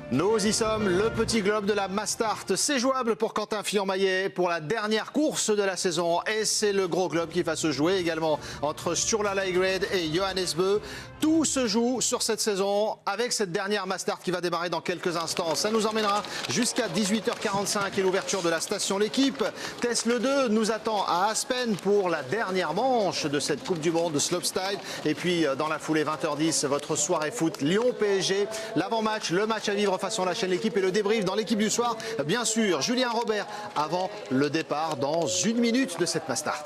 Nous y sommes, le petit globe de la Mastart. C'est jouable pour Quentin Fillon-Maillet pour la dernière course de la saison. Et c'est le gros globe qui va se jouer également entre Sturla Laigred et Johannes Bö. Tout se joue sur cette saison avec cette dernière Mastart qui va démarrer dans quelques instants. Ça nous emmènera jusqu'à 18h45 et l'ouverture de la station L'équipe. Tesla 2 nous attend à Aspen pour la dernière manche de cette Coupe du Monde de slopestyle. Et puis dans la foulée 20h10, votre soirée foot Lyon-PSG. L'avant-match, le match à vivre façon la chaîne L'équipe et le débrief dans l'équipe du soir. Bien sûr, Julien Robert avant le départ dans 1 minute de cette Mastart.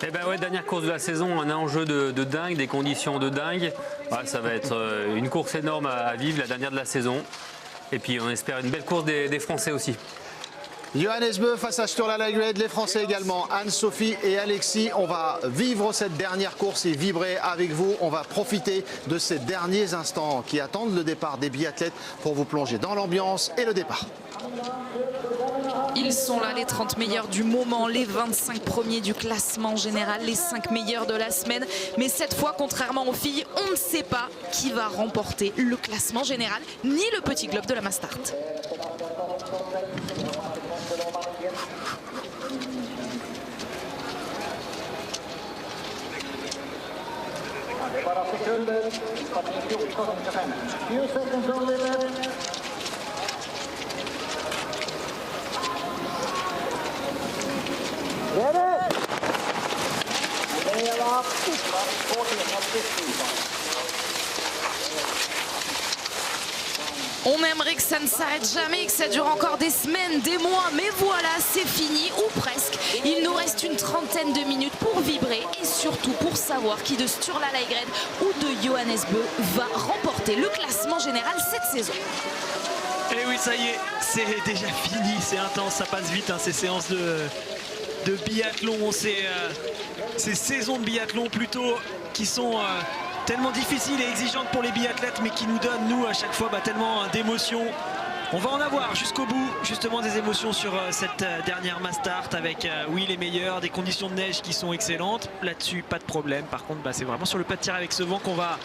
Eh ben ouais, dernière course de la saison, un enjeu de dingue, des conditions de dingue. Ouais, ça va être une course énorme à vivre, la dernière de la saison. Et puis on espère une belle course des Français aussi. Johannes Bö face à Sturla Laigred, les Français également, Anne-Sophie et Alexis. On va vivre cette dernière course et vibrer avec vous. On va profiter de ces derniers instants qui attendent le départ des biathlètes pour vous plonger dans l'ambiance et le départ. Ils sont là, les 30 meilleurs du moment, les 25 premiers du classement général, les 5 meilleurs de la semaine. Mais cette fois, contrairement aux filles, on ne sait pas qui va remporter le classement général, ni le petit globe de la Mastart. On aimerait que ça ne s'arrête jamais, que ça dure encore des semaines, des mois, mais voilà, c'est fini, ou presque. Il nous reste une trentaine de minutes pour vibrer et surtout pour savoir qui de Sturla Laigred ou de Johannes Bö va remporter le classement général cette saison. Et oui, ça y est, c'est déjà fini, c'est intense, ça passe vite, hein, ces séances de biathlon, ces saisons de biathlon plutôt qui sont tellement difficiles et exigeantes pour les biathlètes, mais qui nous donnent, nous, à chaque fois, tellement d'émotions. On va en avoir jusqu'au bout, justement, des émotions sur cette dernière Mastart avec, oui, les meilleurs, des conditions de neige qui sont excellentes. Là-dessus, pas de problème. Par contre, c'est vraiment sur le pas de tir avec ce vent qu'on va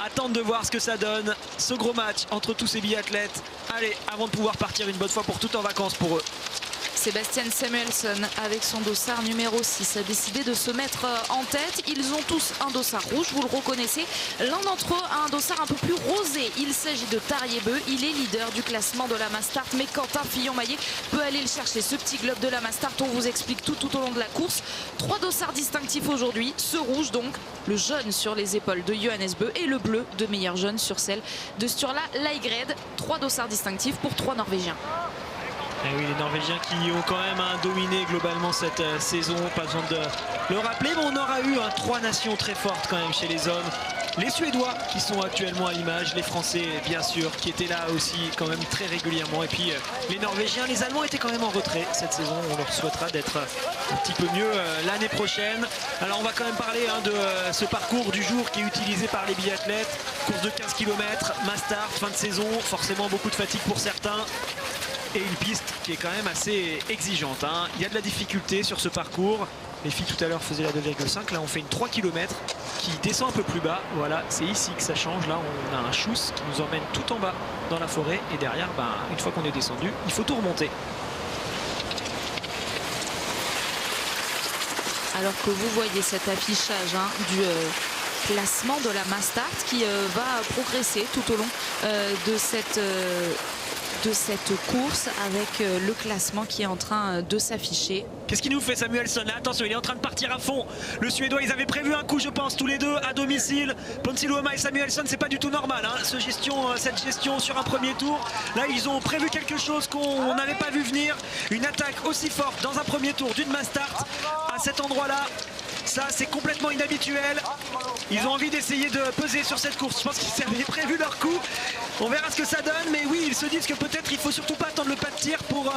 attendre de voir ce que ça donne. Ce gros match entre tous ces biathlètes. Allez, avant de pouvoir partir une bonne fois pour toutes en vacances pour eux. Sébastien Samuelsson, avec son dossard numéro 6, a décidé de se mettre en tête. Ils ont tous un dossard rouge, vous le reconnaissez. L'un d'entre eux a un dossard un peu plus rosé. Il s'agit de Tarjei Bø. Il est leader du classement de la Mastart. Mais Quentin Fillon-Maillet peut aller le chercher. Ce petit globe de la Mastart, on vous explique tout au long de la course. 3 dossards distinctifs aujourd'hui. Ce rouge, donc, le jaune sur les épaules de Johannes Bö et le bleu de meilleur jaune sur celle de Sturla Laigred. 3 dossards distinctifs pour 3 Norvégiens. Et oui, les Norvégiens qui ont quand même dominé globalement cette saison, pas besoin de le rappeler, mais on aura eu 3 nations très fortes quand même chez les hommes. Les Suédois qui sont actuellement à l'image, les Français bien sûr qui étaient là aussi quand même très régulièrement, et puis les Norvégiens, les Allemands étaient quand même en retrait cette saison. On leur souhaitera d'être un petit peu mieux l'année prochaine. Alors on va quand même parler de ce parcours du jour qui est utilisé par les biathlètes. Course de 15 km, Mastart, fin de saison, forcément beaucoup de fatigue pour certains. Et une piste qui est quand même assez exigeante, hein. Il y a de la difficulté sur ce parcours. Les filles tout à l'heure faisaient la 2,5. Là on fait une 3 km qui descend un peu plus bas. Voilà, c'est ici que ça change. Là on a un chousse qui nous emmène tout en bas dans la forêt. Et derrière, une fois qu'on est descendu, il faut tout remonter. Alors que vous voyez cet affichage du classement de la Mastart qui va progresser tout au long de cette course avec le classement qui est en train de s'afficher. Qu'est-ce qu'il nous fait Samuelsson? Là, attention, il est en train de partir à fond. Le Suédois, ils avaient prévu un coup, je pense, tous les deux à domicile. Ponsiluoma et Samuelsson, c'est pas du tout normal, hein, cette gestion sur un premier tour. Là, ils ont prévu quelque chose qu'on n'avait pas vu venir. Une attaque aussi forte dans un premier tour d'une Mastart à cet endroit-là. Ça, c'est complètement inhabituel. Ils ont envie d'essayer de peser sur cette course. Je pense qu'ils avaient prévu leur coup. On verra ce que ça donne. Mais oui, ils se disent que peut-être il faut surtout pas attendre le pas de tir pour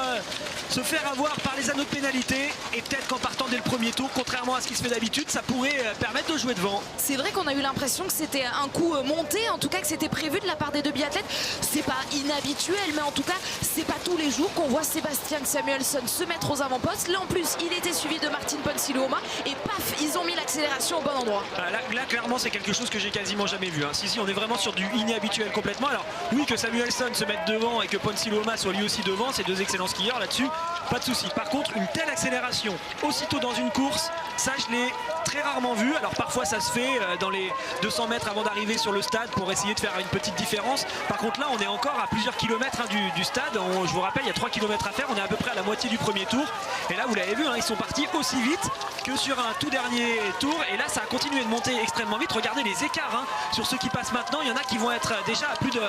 se faire avoir par les anneaux de pénalité. Et peut-être qu'en partant dès le premier tour, contrairement à ce qui se fait d'habitude, ça pourrait permettre de jouer devant. C'est vrai qu'on a eu l'impression que c'était un coup monté, en tout cas que c'était prévu de la part des deux biathlètes. C'est pas inhabituel, mais en tout cas, c'est pas tous les jours qu'on voit Sébastien Samuelsson se mettre aux avant-postes. Là en plus, il était suivi de Martin Ponsiluoma et paf, ils ont mis l'accélération au bon endroit. Là clairement, c'est quelque chose que j'ai quasiment jamais vu, hein. Si, on est vraiment sur du inhabituel complètement. Alors, Oui, que Samuelsson se mette devant et que Ponce Siloma soit lui aussi devant, c'est deux excellents skieurs là-dessus, pas de souci. Par contre, une telle accélération aussitôt dans une course, ça je l'ai très rarement vu. Alors parfois ça se fait dans les 200 mètres avant d'arriver sur le stade pour essayer de faire une petite différence. Par contre là on est encore à plusieurs kilomètres du stade. Je vous rappelle, il y a 3 km à faire, on est à peu près à la moitié du premier tour. Et là vous l'avez vu, ils sont partis aussi vite que sur un tout dernier tour. Et là ça a continué de monter extrêmement vite. Regardez les écarts sur ceux qui passent maintenant. Il y en a qui vont être déjà à plus de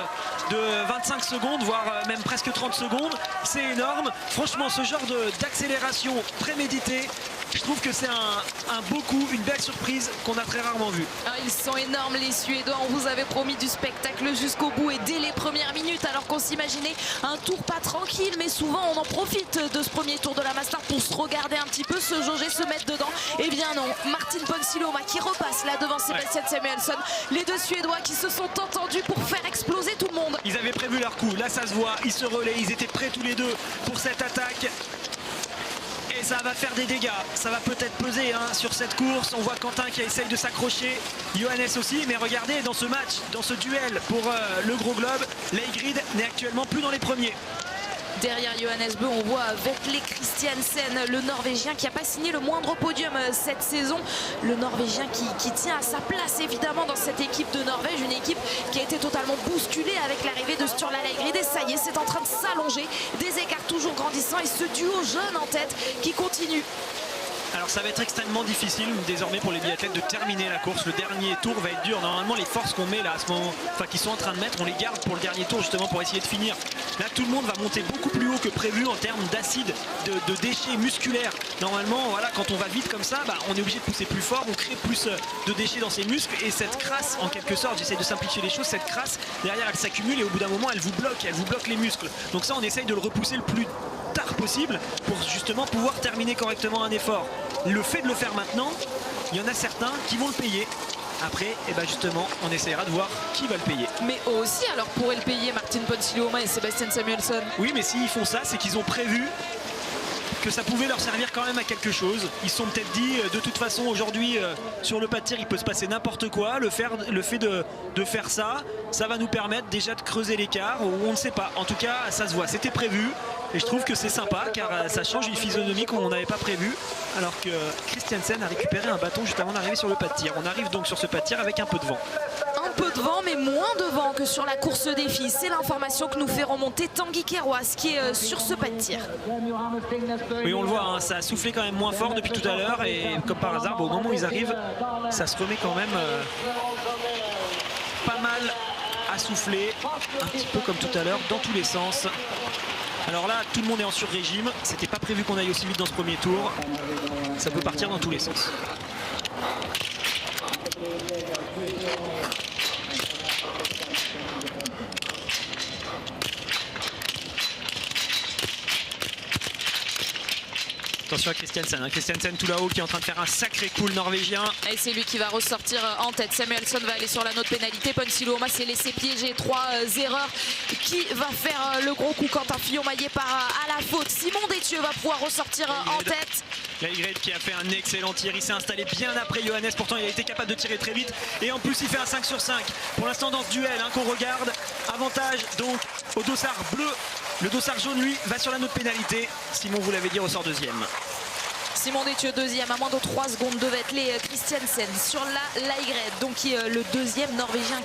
25 secondes, voire même presque 30 secondes. C'est énorme. Franchement, ce genre d'accélération préméditée, je trouve que c'est un beau coup, une belle surprise qu'on a très rarement vu. Ils sont énormes les Suédois, on vous avait promis du spectacle jusqu'au bout et dès les premières minutes, alors qu'on s'imaginait un tour pas tranquille, mais souvent on en profite de ce premier tour de la Mastart pour se regarder un petit peu, se jauger, se mettre dedans. Eh bien non, Martin Ponce Siloma qui repasse là devant Sebastian Samuelsson, les deux Suédois qui se sont entendus pour faire exploser tout le monde. Ils avaient prévu leur coup, là ça se voit, ils se relaient, ils étaient prêts tous les deux pour cette attaque. Et ça va faire des dégâts, ça va peut-être peser sur cette course. On voit Quentin qui essaye de s'accrocher, Johannes aussi, mais regardez dans ce match, dans ce duel pour le gros globe, Leigrid n'est actuellement plus dans les premiers. Derrière Johannes Bö, on voit Vetle Christiansen, le Norvégien qui n'a pas signé le moindre podium cette saison. Le Norvégien qui tient à sa place évidemment dans cette équipe de Norvège, une équipe qui a été totalement bousculée avec l'arrivée de Sturla Leigrid. Et ça y est, c'est en train de s'allonger, des écarts toujours grandissants et ce duo jeune en tête qui continue. Alors ça va être extrêmement difficile désormais pour les biathlètes de terminer la course. Le dernier tour va être dur. Normalement les forces qu'on met là à ce moment, enfin qu'ils sont en train de mettre, on les garde pour le dernier tour justement pour essayer de finir. Là tout le monde va monter beaucoup plus haut que prévu en termes d'acide, de déchets musculaires. Normalement voilà, quand on va vite comme ça, on est obligé de pousser plus fort, on crée plus de déchets dans ses muscles et cette crasse en quelque sorte, j'essaie de simplifier les choses, cette crasse derrière elle s'accumule et au bout d'un moment elle vous bloque les muscles. Donc ça on essaye de le repousser le plus tard possible pour justement pouvoir terminer correctement un effort. Le fait de le faire maintenant, il y en a certains qui vont le payer. Après, justement, on essaiera de voir qui va le payer. Mais eux aussi alors pourraient le payer, Martin Ponce Siloma et Sebastian Samuelsson. Oui, mais s'ils font ça, c'est qu'ils ont prévu que ça pouvait leur servir quand même à quelque chose. Ils se sont peut-être dit, de toute façon, aujourd'hui, sur le pas de tir, il peut se passer n'importe quoi. Le fait de faire ça, ça va nous permettre déjà de creuser l'écart. On ne sait pas. En tout cas, ça se voit. C'était prévu. Et je trouve que c'est sympa car ça change une physionomie qu'on n'avait pas prévue. Alors que Christiansen a récupéré un bâton juste avant d'arriver sur le pas de tir. On arrive donc sur ce pas de tir avec un peu de vent. Un peu de vent, mais moins de vent que sur la course défi. C'est l'information que nous fait remonter Tanguy Keroas qui est sur ce pas de tir. Oui, on le voit, ça a soufflé quand même moins fort depuis tout à l'heure. Et comme par hasard, au moment où ils arrivent, ça se remet quand même pas mal à souffler. Un petit peu comme tout à l'heure, dans tous les sens. Alors là, tout le monde est en sur-régime. C'était pas prévu qu'on aille aussi vite dans ce premier tour. Ça peut partir dans tous les sens. Attention à Christiansen, Christiansen tout là-haut qui est en train de faire un sacré coup le norvégien. Et c'est lui qui va ressortir en tête. Samuelsson va aller sur la note pénalité. Ponce Siloma s'est laissé piéger. 3 erreurs. Qui va faire le gros coup? Quentin Fillon-Maillet part à la faute. Simon Détieux va pouvoir ressortir en tête. Leigrid qui a fait un excellent tir, il s'est installé bien après Johannes, pourtant il a été capable de tirer très vite et en plus il fait un 5 sur 5. Pour l'instant dans ce duel qu'on regarde, avantage donc au dossard bleu, le dossard jaune lui va sur la note pénalité. Simon, vous l'avez dit, ressort deuxième. Simon Détieux deuxième à moins de 3 secondes de Vetle Christiansen sur la Leigrid, donc qui est le deuxième norvégien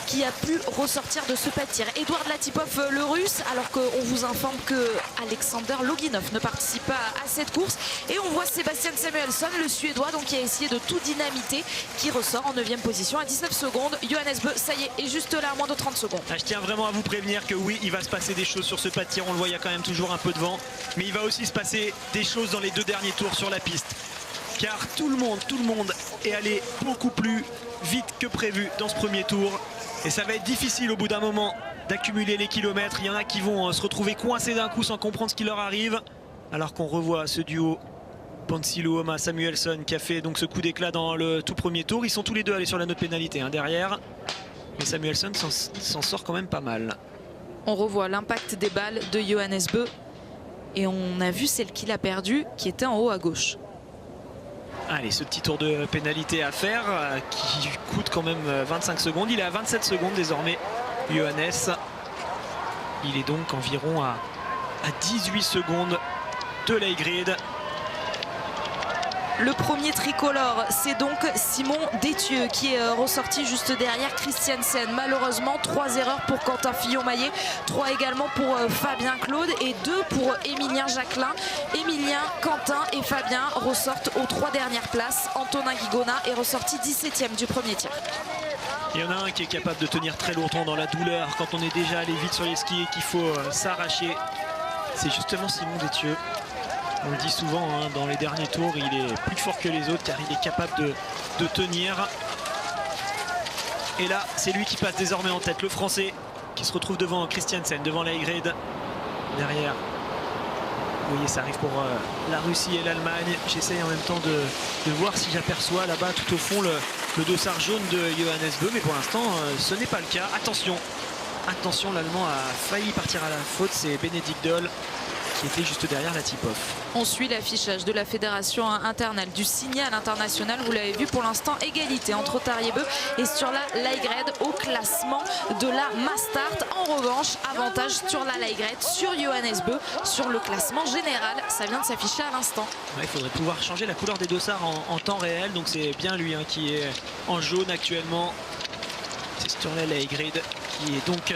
qui a pu ressortir de ce pas de tir. Edouard Latipov, le russe, alors qu'on vous informe que Alexander Loginov ne participe pas à cette course. Et on voit Sebastian Samuelsson, le suédois, donc qui a essayé de tout dynamiter, qui ressort en 9e position à 19 secondes. Johannes Bö, ça y est juste là à moins de 30 secondes. Je tiens vraiment à vous prévenir que oui, il va se passer des choses sur ce pas de tir. On le voit, il y a quand même toujours un peu de vent, mais il va aussi se passer des choses dans les 2 derniers tours sur la piste, car tout le monde est allé beaucoup plus vite que prévu dans ce premier tour et ça va être difficile au bout d'un moment d'accumuler les kilomètres. Il y en a qui vont se retrouver coincés d'un coup sans comprendre ce qui leur arrive, alors qu'on revoit ce duo Ponce Siloma Samuelsson qui a fait donc ce coup d'éclat dans le tout premier tour. Ils sont tous les deux allés sur la note pénalité derrière, mais Samuelsson s'en sort quand même pas mal. On revoit l'impact des balles de Johannes Bö. Et on a vu celle qu'il a perdue, qui était en haut à gauche. Allez, ce petit tour de pénalité à faire, qui coûte quand même 25 secondes. Il est à 27 secondes désormais Johannes. Il est donc environ à 18 secondes de l'Aigrid. Le premier tricolore, c'est donc Simon Détieux qui est ressorti juste derrière Christiansen. Malheureusement, 3 erreurs pour Quentin Fillon-Maillet, 3 également pour Fabien Claude et 2 pour Émilien Jacquelin. Émilien, Quentin et Fabien ressortent aux 3 dernières places. Antonin Guigona est ressorti 17e du premier tir. Il y en a un qui est capable de tenir très longtemps dans la douleur quand on est déjà allé vite sur les skis et qu'il faut s'arracher. C'est justement Simon Détieux. On le dit souvent, hein, dans les derniers tours, il est plus fort que les autres car il est capable de tenir. Et là, c'est lui qui passe désormais en tête, le Français, qui se retrouve devant Christiansen, devant l'Aigrid. Derrière, vous voyez, ça arrive pour la Russie et l'Allemagne. J'essaye en même temps de voir si j'aperçois là-bas tout au fond le dossard jaune de Johannes Bö, mais pour l'instant, ce n'est pas le cas. Attention, attention, l'Allemand a failli partir à la faute, c'est Bénédicte Doll qui était juste derrière la tip-off. On suit l'affichage de la Fédération internationale du signal international. Vous l'avez vu, pour l'instant, égalité entre Tarjei-Bø et Sturla Laigred au classement de la Mastart. En revanche, avantage Sturla Laigred sur Johannes Bø sur le classement général. Ça vient de s'afficher à l'instant. Ouais, il faudrait pouvoir changer la couleur des dossards en temps réel. Donc c'est bien lui, hein, qui est en jaune actuellement. C'est Sturla Laigred qui est donc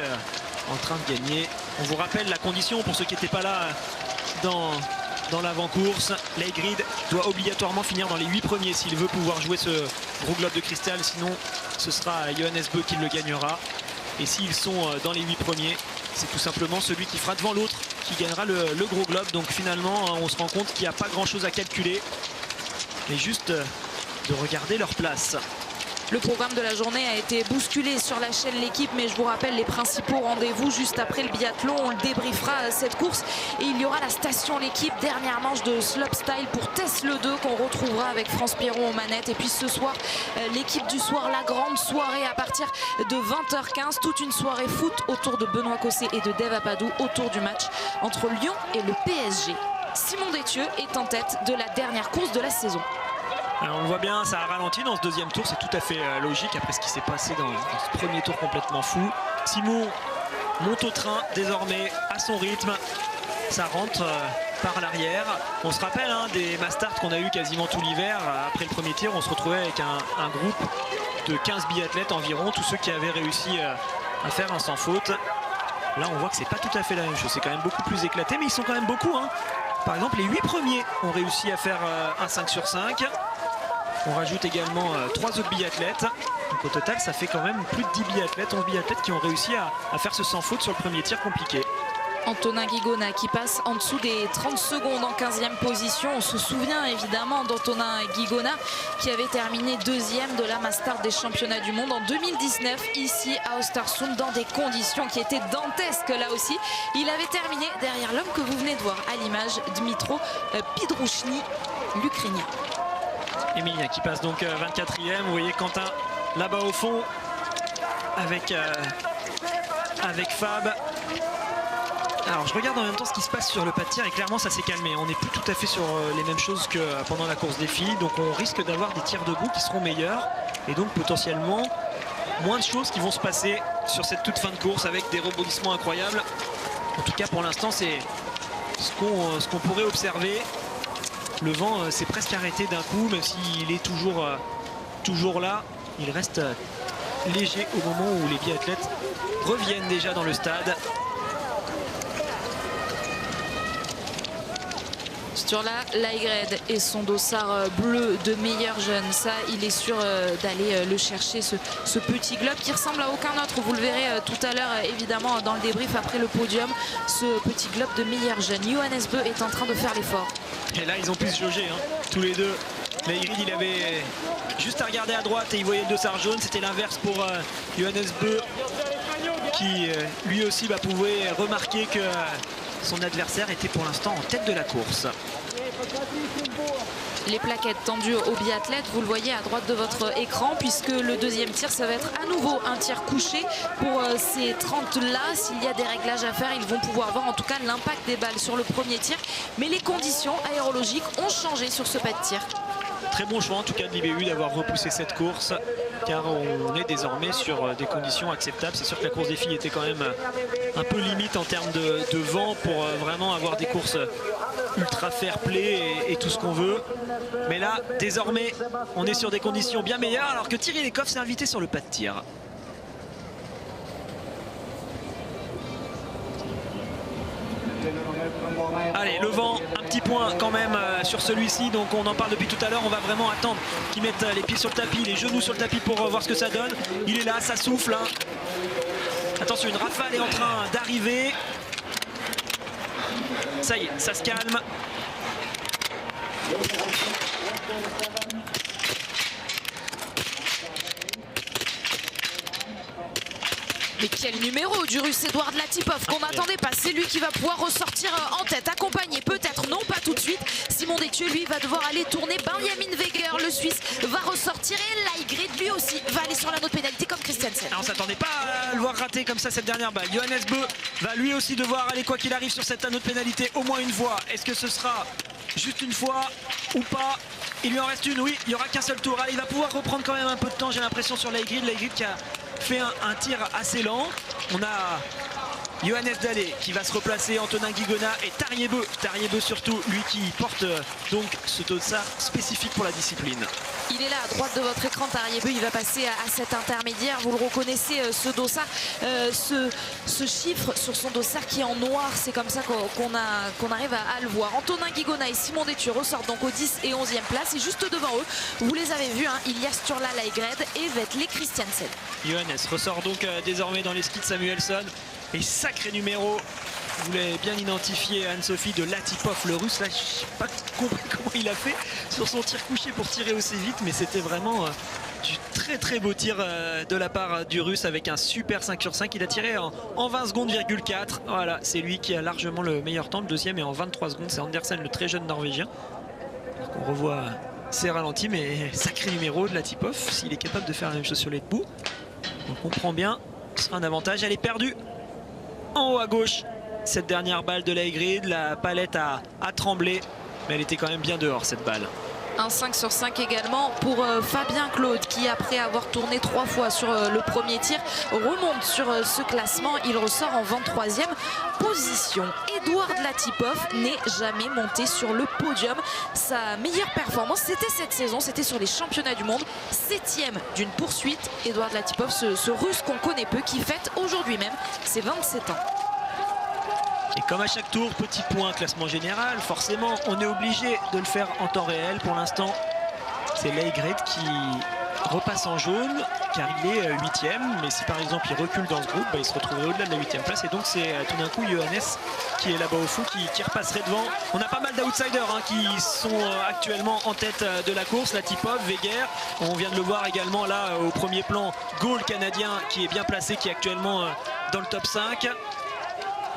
en train de gagner. On vous rappelle la condition pour ceux qui n'étaient pas là dans l'avant-course. Laigrid doit obligatoirement finir dans les 8 premiers s'il veut pouvoir jouer ce gros globe de cristal. Sinon, ce sera Johannes Bø qui le gagnera. Et s'ils sont dans les 8 premiers, c'est tout simplement celui qui fera devant l'autre qui gagnera le gros globe. Donc finalement, on se rend compte qu'il n'y a pas grand-chose à calculer. Mais juste de regarder leur place. Le programme de la journée a été bousculé sur la chaîne L'équipe, mais je vous rappelle les principaux rendez-vous juste après le biathlon. On le débriefera cette course et il y aura la station L'équipe, dernière manche de slopestyle pour Tess Le 2 qu'on retrouvera avec France Piron aux manettes. Et puis ce soir, l'équipe du soir, la grande soirée à partir de 20h15, toute une soirée foot autour de Benoît Cossé et de Dave Apadou autour du match entre Lyon et le PSG. Simon Détieux est en tête de la dernière course de la saison. Alors on le voit bien, ça a ralenti dans ce deuxième tour, c'est tout à fait logique après ce qui s'est passé dans ce premier tour complètement fou. Simon monte au train désormais à son rythme, ça rentre par l'arrière. On se rappelle, hein, des Mastart qu'on a eu quasiment tout l'hiver. Après le premier tir, on se retrouvait avec un groupe de 15 biathlètes environ, tous ceux qui avaient réussi à faire un sans faute. Là on voit que c'est pas tout à fait la même chose, c'est quand même beaucoup plus éclaté, mais ils sont quand même beaucoup, hein. Par exemple, les 8 premiers ont réussi à faire un 5 sur 5. On rajoute également 3 autres biathlètes. Donc au total, ça fait quand même plus de 10 biathlètes, 11 biathlètes qui ont réussi à faire ce sans faute sur le premier tir compliqué. Antonin Guigona qui passe en dessous des 30 secondes en 15e position. On se souvient évidemment d'Antonin Guigona qui avait terminé 2e de la Mastart des championnats du monde en 2019 ici à Östersund dans des conditions qui étaient dantesques là aussi. Il avait terminé derrière l'homme que vous venez de voir à l'image, Dmitro Pidrouchny, l'Ukrainien. Émilien qui passe donc 24e. Vous voyez Quentin là-bas au fond avec Fab. Alors je regarde en même temps ce qui se passe sur le pas de tir et clairement ça s'est calmé. On n'est plus tout à fait sur les mêmes choses que pendant la course des filles. Donc on risque d'avoir des tirs debout qui seront meilleurs et donc potentiellement moins de choses qui vont se passer sur cette toute fin de course avec des rebondissements incroyables. En tout cas pour l'instant c'est ce qu'on pourrait observer. Le vent s'est presque arrêté d'un coup, même s'il est toujours là. Il reste léger au moment où les biathlètes reviennent déjà dans le stade. Sturla Laigred et son dossard bleu de meilleur jeune, ça il est sûr d'aller le chercher, ce petit globe qui ressemble à aucun autre. Vous le verrez tout à l'heure évidemment dans le débrief après le podium, ce petit globe de meilleur jeune. Johannes Bø est en train de faire l'effort. Et là ils ont pu se jauger, hein, tous les deux. Laigrid il avait juste à regarder à droite et il voyait le dossard jaune. C'était l'inverse pour Johannes Bø qui lui aussi pouvait remarquer que son adversaire était pour l'instant en tête de la course. Les plaquettes tendues aux biathlètes, vous le voyez à droite de votre écran, puisque le deuxième tir, ça va être à nouveau un tir couché pour ces 30-là. S'il y a des réglages à faire, ils vont pouvoir voir en tout cas l'impact des balles sur le premier tir. Mais les conditions aérologiques ont changé sur ce pas de tir. Très bon choix en tout cas de l'IBU d'avoir repoussé cette course, car on est désormais sur des conditions acceptables. C'est sûr que la course des filles était quand même un peu limite en termes de vent pour vraiment avoir des courses ultra fair play et tout ce qu'on veut. Mais là, désormais, on est sur des conditions bien meilleures alors que Thierry Lecoff s'est invité sur le pas de tir. Allez, le vent, un petit point quand même sur celui-ci, donc on en parle depuis tout à l'heure. On va vraiment attendre qu'il mette les pieds sur le tapis, les genoux sur le tapis pour voir ce que ça donne. Il est là, ça souffle. Hein. Attention, une rafale est en train d'arriver. Ça y est, ça se calme. Mais quel numéro du Russe Edouard Latipov qu'on n'attendait pas. C'est lui qui va pouvoir ressortir en tête, accompagné peut-être, non pas tout de suite. Simon Détieux, lui, va devoir aller tourner. Benjamin Weger, le Suisse, va ressortir. Et Laigrid, lui aussi, va aller sur la note pénalité comme Christiansen. On ne s'attendait pas à le voir rater comme ça cette dernière balle. Johannes Bö va lui aussi devoir aller, quoi qu'il arrive, sur cette anneau de pénalité au moins une fois. Est-ce que ce sera juste une fois ou pas? Il lui en reste une, oui, il n'y aura qu'un seul tour. Allez, il va pouvoir reprendre quand même un peu de temps, j'ai l'impression, sur Laigrid. Laigrid qui a fait un tir assez lent. On a Johannes Dalé qui va se replacer, Antonin Guigona et Tariebeu. Tariebeu surtout, lui qui porte donc ce dossard spécifique pour la discipline. Il est là à droite de votre écran, Tariebeu. Il va passer à cet intermédiaire. Vous le reconnaissez, ce dossard, ce chiffre sur son dossard qui est en noir. C'est comme ça qu'on arrive à le voir. Antonin Guigona et Simon Détieux ressortent donc aux 10 et 11e place. Et juste devant eux, vous les avez vus, hein, il y a Sturla Laigred et Vetle Christiansen. Johannes ressort donc désormais dans les skis de Samuelsson. Et sacré numéro, vous l'avez bien identifié, Anne-Sophie, de Latipov, le Russe. Là, je n'ai pas compris comment il a fait sur son tir couché pour tirer aussi vite, mais c'était vraiment du très très beau tir de la part du Russe avec un super 5 sur 5. Il a tiré en 20 secondes,4. Voilà, c'est lui qui a largement le meilleur temps. Le deuxième est en 23 secondes, c'est Andersen, le très jeune Norvégien. Donc on revoit ses ralentis, mais sacré numéro de Latipov, s'il est capable de faire la même chose sur les debout. On comprend bien, ce sera un avantage. Elle est perdue. En haut à gauche, cette dernière balle de Laigrid, la palette a tremblé, mais elle était quand même bien dehors cette balle. Un 5 sur 5 également pour Fabien Claude qui, après avoir tourné 3 fois sur le premier tir, remonte sur ce classement. Il ressort en 23e position. Edouard Latipov n'est jamais monté sur le podium. Sa meilleure performance, c'était cette saison, c'était sur les championnats du monde. 7e d'une poursuite. Edouard Latipov, ce Russe qu'on connaît peu, qui fête aujourd'hui même ses 27 ans. Et comme à chaque tour, petit point classement général, forcément on est obligé de le faire en temps réel. Pour l'instant, c'est Laigrid qui repasse en jaune car il est 8e, mais si par exemple il recule dans ce groupe, il se retrouverait au-delà de la 8e place, et donc c'est tout d'un coup Johannes qui est là-bas au fond qui repasserait devant. On a pas mal d'outsiders qui sont actuellement en tête de la course. Latipov, Weger, on vient de le voir également là au premier plan, Gaulle canadien qui est bien placé, qui est actuellement dans le top 5.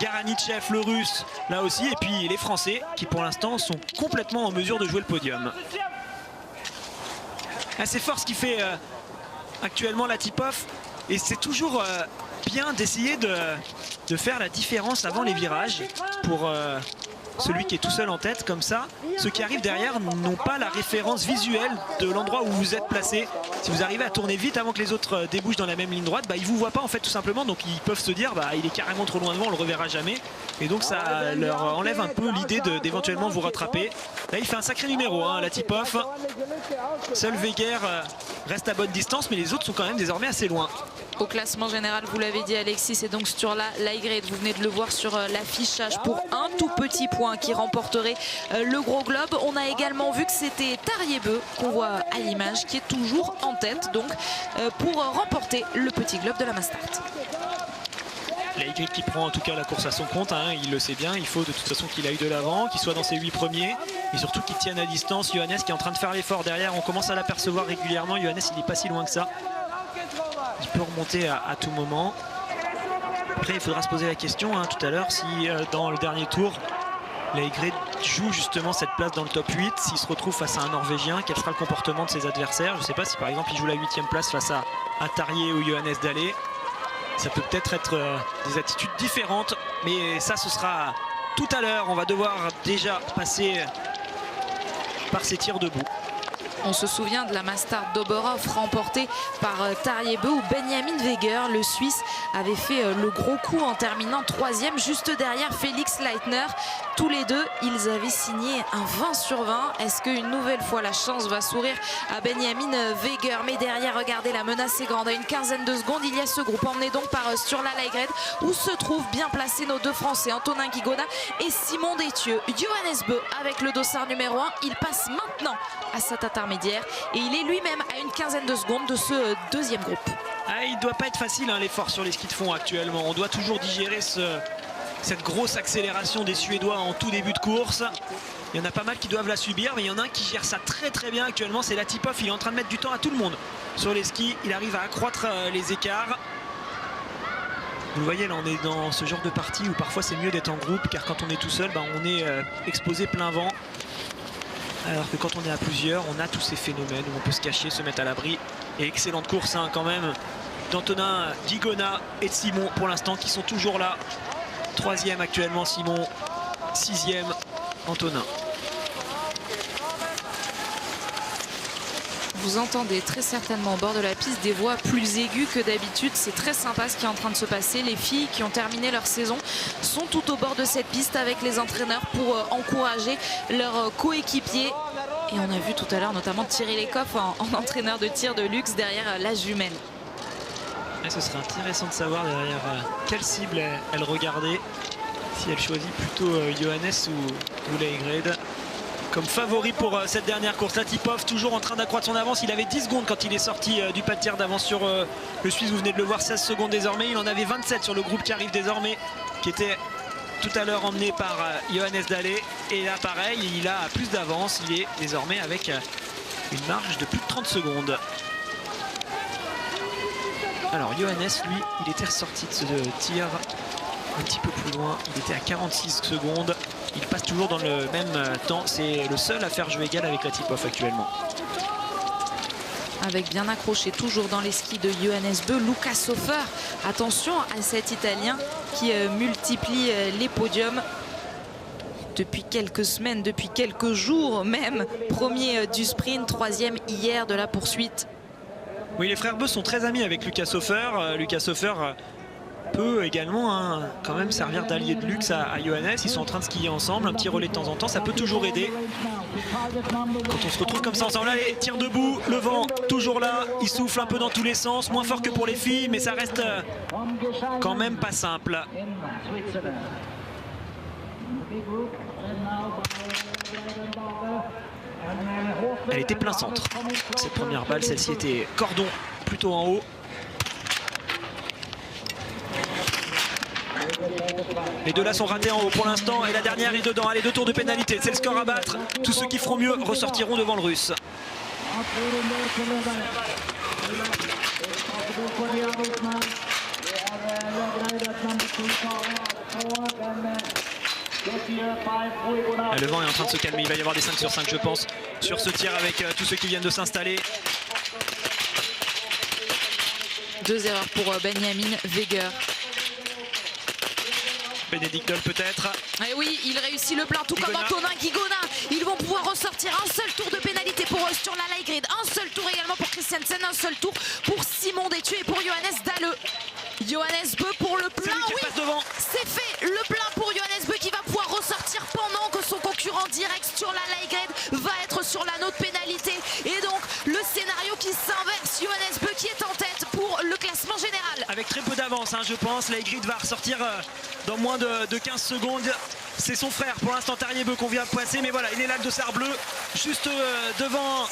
Garanitchev, le Russe, là aussi, et puis les Français qui pour l'instant sont complètement en mesure de jouer le podium. C'est fort ce qu'il fait actuellement Latipov, et c'est toujours bien d'essayer de faire la différence avant les virages pour celui qui est tout seul en tête. Comme ça, ceux qui arrivent derrière n'ont pas la référence visuelle de l'endroit où vous êtes placé. Si vous arrivez à tourner vite avant que les autres débouchent dans la même ligne droite, ils ne vous voient pas en fait tout simplement, donc ils peuvent se dire il est carrément trop loin devant, on le reverra jamais, et donc ça leur enlève un peu l'idée d'éventuellement vous rattraper. Là il fait un sacré numéro, Latipov. Seul Weger reste à bonne distance, mais les autres sont quand même désormais assez loin. Au classement général, vous l'avez dit Alexis, c'est donc Sturla Laigrid. Vous venez de le voir sur l'affichage pour un tout petit point qui remporterait le gros globe. On a également vu que c'était Tariebeu qu'on voit à l'image qui est toujours en tête donc pour remporter le petit globe de la Mastart. Laigrid qui prend en tout cas la course à son compte, il le sait bien, il faut de toute façon qu'il aille de l'avant, qu'il soit dans ses 8 premiers et surtout qu'il tienne à distance. Johannes qui est en train de faire l'effort derrière, on commence à l'apercevoir régulièrement. Johannes il n'est pas si loin que ça, il peut remonter à tout moment. Après il faudra se poser la question tout à l'heure si dans le dernier tour Laigrid joue justement cette place dans le top 8, s'il se retrouve face à un Norvégien, quel sera le comportement de ses adversaires. Je ne sais pas si par exemple il joue la 8e place face à Tarier ou Johannes Dalé. Ça peut peut-être être des attitudes différentes, mais ça ce sera tout à l'heure. On va devoir déjà passer par ces tirs debout. On se souvient de la Mastart d'Oberhof remportée par Tarjei Bø où Benjamin Weger, le Suisse, avait fait le gros coup en terminant 3e juste derrière Felix Leitner. Tous les deux, ils avaient signé un 20 sur 20. Est-ce qu'une nouvelle fois la chance va sourire à Benjamin Weger? Mais derrière, regardez, la menace est grande. À une quinzaine de secondes, il y a ce groupe emmené donc par Sturla Lægreid où se trouvent bien placés nos deux Français, Antonin Guigona et Simon Détieux. Johannes Bø avec le dossard numéro 1, il passe maintenant à sa intermédiaire et il est lui-même à une quinzaine de secondes de ce deuxième groupe. Ah, il ne doit pas être facile hein, l'effort sur les skis de fond actuellement. On doit toujours digérer cette grosse accélération des Suédois en tout début de course. Il y en a pas mal qui doivent la subir, mais il y en a un qui gère ça très bien actuellement, c'est Latipov. Il est en train de mettre du temps à tout le monde sur les skis. Il arrive à accroître les écarts. Vous voyez, là on est dans ce genre de partie où parfois c'est mieux d'être en groupe, car quand on est tout seul, on est exposé plein vent. Alors que quand on est à plusieurs, on a tous ces phénomènes où on peut se cacher, se mettre à l'abri. Et excellente course hein, quand même d'Antonin Guigona et de Simon pour l'instant qui sont toujours là. 3e actuellement Simon, 6e Antonin. Vous entendez très certainement au bord de la piste des voix plus aiguës que d'habitude. C'est très sympa ce qui est en train de se passer. Les filles qui ont terminé leur saison sont tout au bord de cette piste avec les entraîneurs pour encourager leurs coéquipiers. Et on a vu tout à l'heure notamment Thierry Lecoff en entraîneur de tir de luxe derrière la jumelle. Et ce serait intéressant de savoir derrière quelle cible elle regardait. Si elle choisit plutôt Johannes ou Lægreid comme favori pour cette dernière course. Latipov toujours en train d'accroître son avance. Il avait 10 secondes quand il est sorti du pas de tir d'avance sur le Suisse. Vous venez de le voir, 16 secondes désormais. Il en avait 27 sur le groupe qui arrive désormais, qui était tout à l'heure emmené par Johannes Dahle. Et là pareil, il a plus d'avance. Il est désormais avec une marge de plus de 30 secondes. Alors Johannes, lui, il était ressorti de ce tir un petit peu plus loin. Il était à 46 secondes. Il passe toujours dans le même temps. C'est le seul à faire jeu égal avec Latipov actuellement. Avec bien accroché toujours dans les skis de Johannes Bø, Lukas Hofer. Attention à cet Italien qui multiplie les podiums depuis quelques semaines, depuis quelques jours même. Premier du sprint, 3e hier de la poursuite. Oui, les frères Bø sont très amis avec Lukas Hofer. Lukas Hofer peut également quand même servir d'allié de luxe à Johannes. Ils sont en train de skier ensemble, un petit relais de temps en temps, ça peut toujours aider. Quand on se retrouve comme ça ensemble, allez, tire debout, le vent toujours là, il souffle un peu dans tous les sens, moins fort que pour les filles, mais ça reste quand même pas simple. Elle était plein centre, cette première balle, celle-ci était cordon plutôt en haut. Les deux là sont ratés en haut pour l'instant et la dernière est dedans. Allez, 2 tours de pénalité, c'est le score à battre. Tous ceux qui feront mieux ressortiront devant le Russe. Le vent est en train de se calmer, il va y avoir des 5 sur 5 je pense sur ce tir avec tous ceux qui viennent de s'installer. 2 erreurs pour Benjamin Weger. Bénédicte Doll peut-être. Et oui, il réussit le plein, tout comme Antonin Guigona. Ils vont pouvoir ressortir un seul tour de pénalité pour Sturla Lægreid, un seul tour également pour Christiansen, un seul tour pour Simon Détieux et pour Johannes Dahle. Johannes Bø pour le plein, oui, c'est fait, le plein pour Johannes Bø qui va pouvoir ressortir pendant que son concurrent direct Sturla Lægreid va être sur l'anneau de pénalité. Et donc le scénario qui s'inverse, Johannes Bø qui est en tête pour le classement général. Avec très peu d'avance, je pense, Lægreid va ressortir dans moins de 15 secondes. C'est son frère pour l'instant, Tarjei Bø, qu'on vient de passer, mais voilà, il est là le dossard bleu, juste devant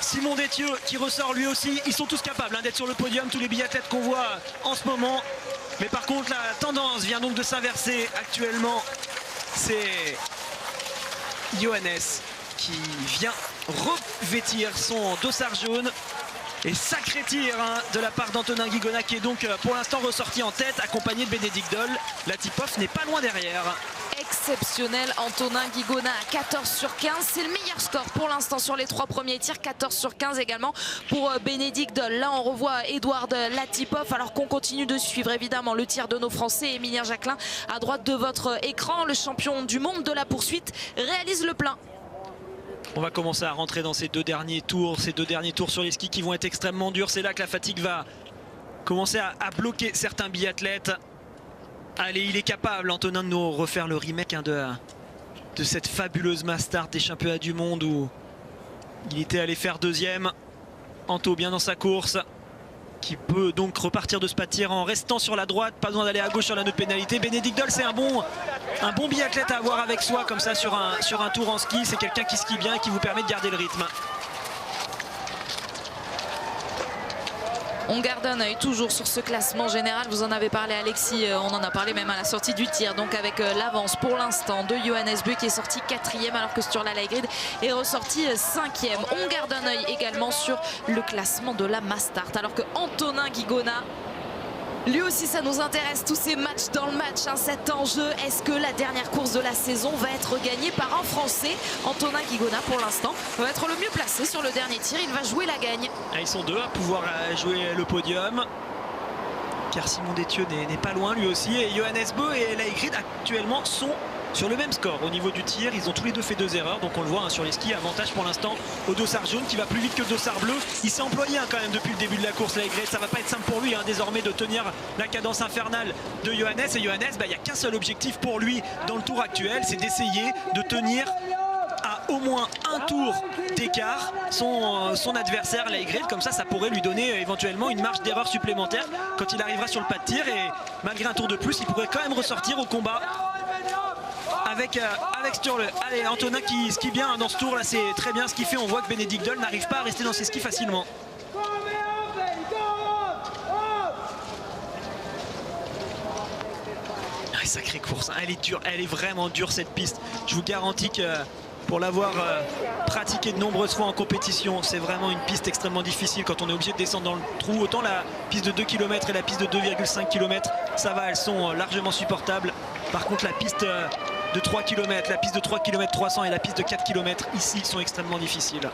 Simon Détieux qui ressort lui aussi. Ils sont tous capables d'être sur le podium, tous les biathlètes qu'on voit en ce moment. Mais par contre, la tendance vient donc de s'inverser actuellement. C'est Johannes qui vient revêtir son dossard jaune. Et sacré tir de la part d'Antonin Guigona qui est donc pour l'instant ressorti en tête, accompagné de Bénédicte Doll. Latipov n'est pas loin derrière. Exceptionnel, Antonin Guigona à 14 sur 15. C'est le meilleur score pour l'instant sur les 3 premiers tirs. 14 sur 15 également pour Bénédicte Doll. Là, on revoit Edouard Latipov alors qu'on continue de suivre évidemment le tir de nos Français. Émilien Jacquelin à droite de votre écran, le champion du monde de la poursuite, réalise le plein. On va commencer à rentrer dans ces deux derniers tours sur les skis qui vont être extrêmement durs. C'est là que la fatigue va commencer à bloquer certains biathlètes. Allez, il est capable, Antonin, de nous refaire le remake de cette fabuleuse mass start des championnats du monde où il était allé faire deuxième. Anto bien dans sa course, qui peut donc repartir de ce pas de tir en restant sur la droite, pas besoin d'aller à gauche sur la nœud de pénalité. Benedict Doll, c'est un bon biathlète à avoir avec soi comme ça sur un tour en ski. C'est quelqu'un qui skie bien et qui vous permet de garder le rythme. On garde un œil toujours sur ce classement général. Vous en avez parlé, Alexis, on en a parlé même à la sortie du tir. Donc avec l'avance pour l'instant de Johannes Bö qui est sorti 4e alors que Sturla Lægreid est ressorti 5e. On garde un œil également sur le classement de la mass start alors que Antonin Guigona, lui aussi ça nous intéresse, tous ces matchs dans le match, cet enjeu. Est-ce que la dernière course de la saison va être gagnée par un Français? Antonin Guigona pour l'instant va être le mieux placé sur le dernier tir, il va jouer la gagne. Ils sont deux à pouvoir jouer le podium, car Simon Détieux n'est pas loin lui aussi, et Johannes Bö et Lægreid actuellement sont sur le même score au niveau du tir. Ils ont tous les deux fait 2 erreurs, donc on le voit sur les skis, avantage pour l'instant au dossard jaune qui va plus vite que le dossard bleu. Il s'est employé quand même depuis le début de la course, Lægreid. Ça va pas être simple pour lui désormais de tenir la cadence infernale de Johannes. Et Johannes, il n'y a qu'un seul objectif pour lui dans le tour actuel, c'est d'essayer de tenir à au moins un tour d'écart son adversaire Lægreid. Comme ça pourrait lui donner éventuellement une marge d'erreur supplémentaire quand il arrivera sur le pas de tir, et malgré un tour de plus il pourrait quand même ressortir au combat avec Sturle. Allez, Antonin qui skie bien dans ce tour là, c'est très bien ce qu'il fait. On voit que Benedict Doll n'arrive pas à rester dans ses skis facilement. Sacrée course, elle est dure, elle est vraiment dure cette piste. Je vous garantis que pour l'avoir pratiqué de nombreuses fois en compétition, c'est vraiment une piste extrêmement difficile quand on est obligé de descendre dans le trou. Autant la piste de 2 km et la piste de 2,5 km, ça va, elles sont largement supportables. Par contre la piste de 3 km, la piste de 3 km 300 et la piste de 4 km ici sont extrêmement difficiles.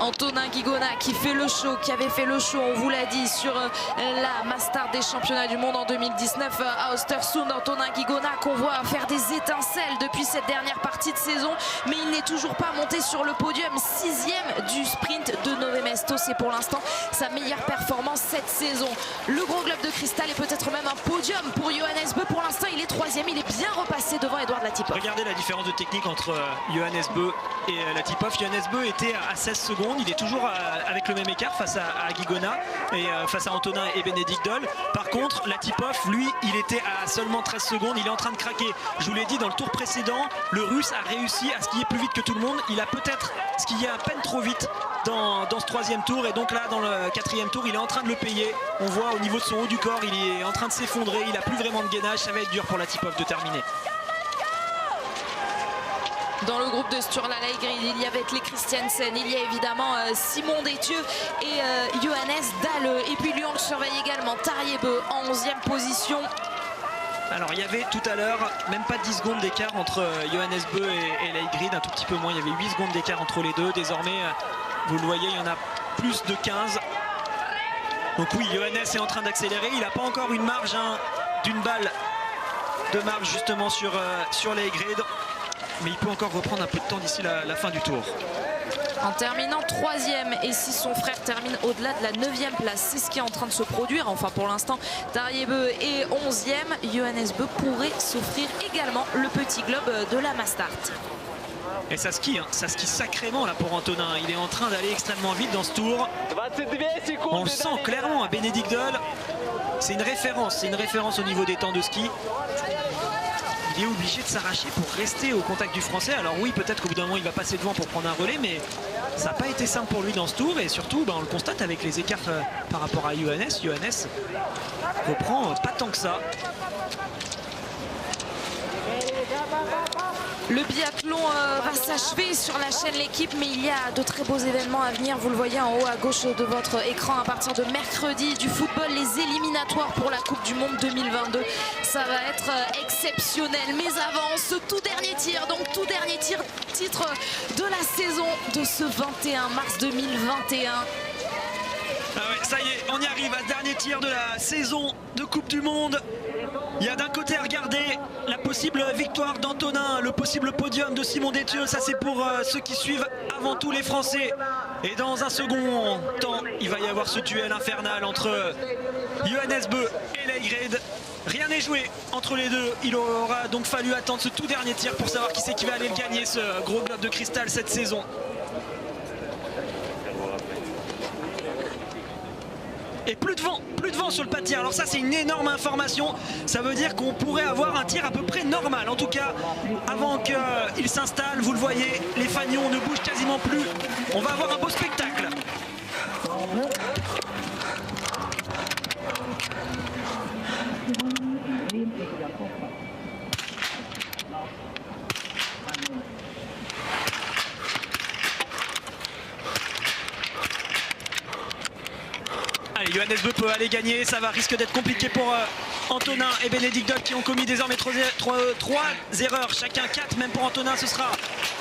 Antonin Guigona qui fait le show, qui avait fait le show, on vous l'a dit, sur la mass start des championnats du monde en 2019 à Östersund. Antonin Guigona qu'on voit faire des étincelles depuis cette dernière partie de saison, mais il n'est toujours pas monté sur le podium. 6e du sprint de Nové Mesto, c'est pour l'instant sa meilleure performance cette saison. Le gros globe de cristal et peut-être même un podium pour Johannes Bö. Pour l'instant il est 3e, il est bien repassé devant Edouard Latipov. Regardez la différence de technique entre Johannes Bö et Latipov. Johannes Bö était à 16 secondes. Il est toujours avec le même écart face à Guigona et face à Antonin et Benedict Doll. Par contre, Latipov, lui, il était à seulement 13 secondes. Il est en train de craquer. Je vous l'ai dit, dans le tour précédent, le Russe a réussi à skier plus vite que tout le monde. Il a peut-être skié à peine trop vite dans ce 3e tour. Et donc là, dans le 4e tour, il est en train de le payer. On voit au niveau de son haut du corps, il est en train de s'effondrer. Il n'a plus vraiment de gainage. Ça va être dur pour Latipov de terminer. Dans le groupe de Sturla Lægreid, il y avait les Christiansen, il y a évidemment Simon Détieux et Johannes Dalle. Et puis lui on le surveille également, Tarjei Bø en 11e position. Alors il y avait tout à l'heure même pas 10 secondes d'écart entre Johannes Bø et Lægreid, un tout petit peu moins, il y avait 8 secondes d'écart entre les deux. Désormais, vous le voyez, il y en a plus de 15. Donc oui, Johannes est en train d'accélérer, il n'a pas encore une marge d'une balle de marge justement sur Lægreid. Mais il peut encore reprendre un peu de temps d'ici la fin du tour. En terminant 3e, et si son frère termine au-delà de la 9e place, c'est ce qui est en train de se produire. Enfin pour l'instant, Tarjei Bø est 11e. Johannes Bø pourrait s'offrir également le petit globe de la mass start. Et ça skie sacrément là pour Antonin. Il est en train d'aller extrêmement vite dans ce tour. On le sent clairement à Benedict Doll. C'est une référence au niveau des temps de ski. Il est obligé de s'arracher pour rester au contact du Français. Alors oui, peut-être qu'au bout d'un moment il va passer devant pour prendre un relais, mais ça n'a pas été simple pour lui dans ce tour. Et surtout on le constate avec les écarts par rapport à Johannes. Johannes reprend pas tant que ça. Le biathlon va s'achever sur la chaîne L'équipe, mais il y a de très beaux événements à venir. Vous le voyez en haut à gauche de votre écran à partir de mercredi. Du football, les éliminatoires pour la Coupe du Monde 2022. Ça va être exceptionnel. Mais avant, ce tout dernier tir, donc tout dernier titre de la saison de ce 21 mars 2021. Ah ouais, ça y est, on y arrive à ce dernier tir de la saison de Coupe du Monde. Il y a d'un côté à regarder la possible victoire d'Antonin, le possible podium de Simon Détieux. Ça c'est pour ceux qui suivent avant tout les Français. Et dans un second temps, il va y avoir ce duel infernal entre Johannes Bö et Leigrid. Rien n'est joué entre les deux. Il aura donc fallu attendre ce tout dernier tir pour savoir qui c'est qui va aller gagner ce gros globe de cristal cette saison. Et plus de vent sur le pas de tir. Alors ça c'est une énorme information. Ça veut dire qu'on pourrait avoir un tir à peu près normal. En tout cas, avant qu'il s'installe, vous le voyez, les fanions ne bougent quasiment plus. On va avoir un beau spectacle. Allez, Johannes Bö peut aller gagner, ça va risque d'être compliqué pour Antonin et Bénédicte Doll qui ont commis désormais 3 erreurs, chacun 4, même pour Antonin ce sera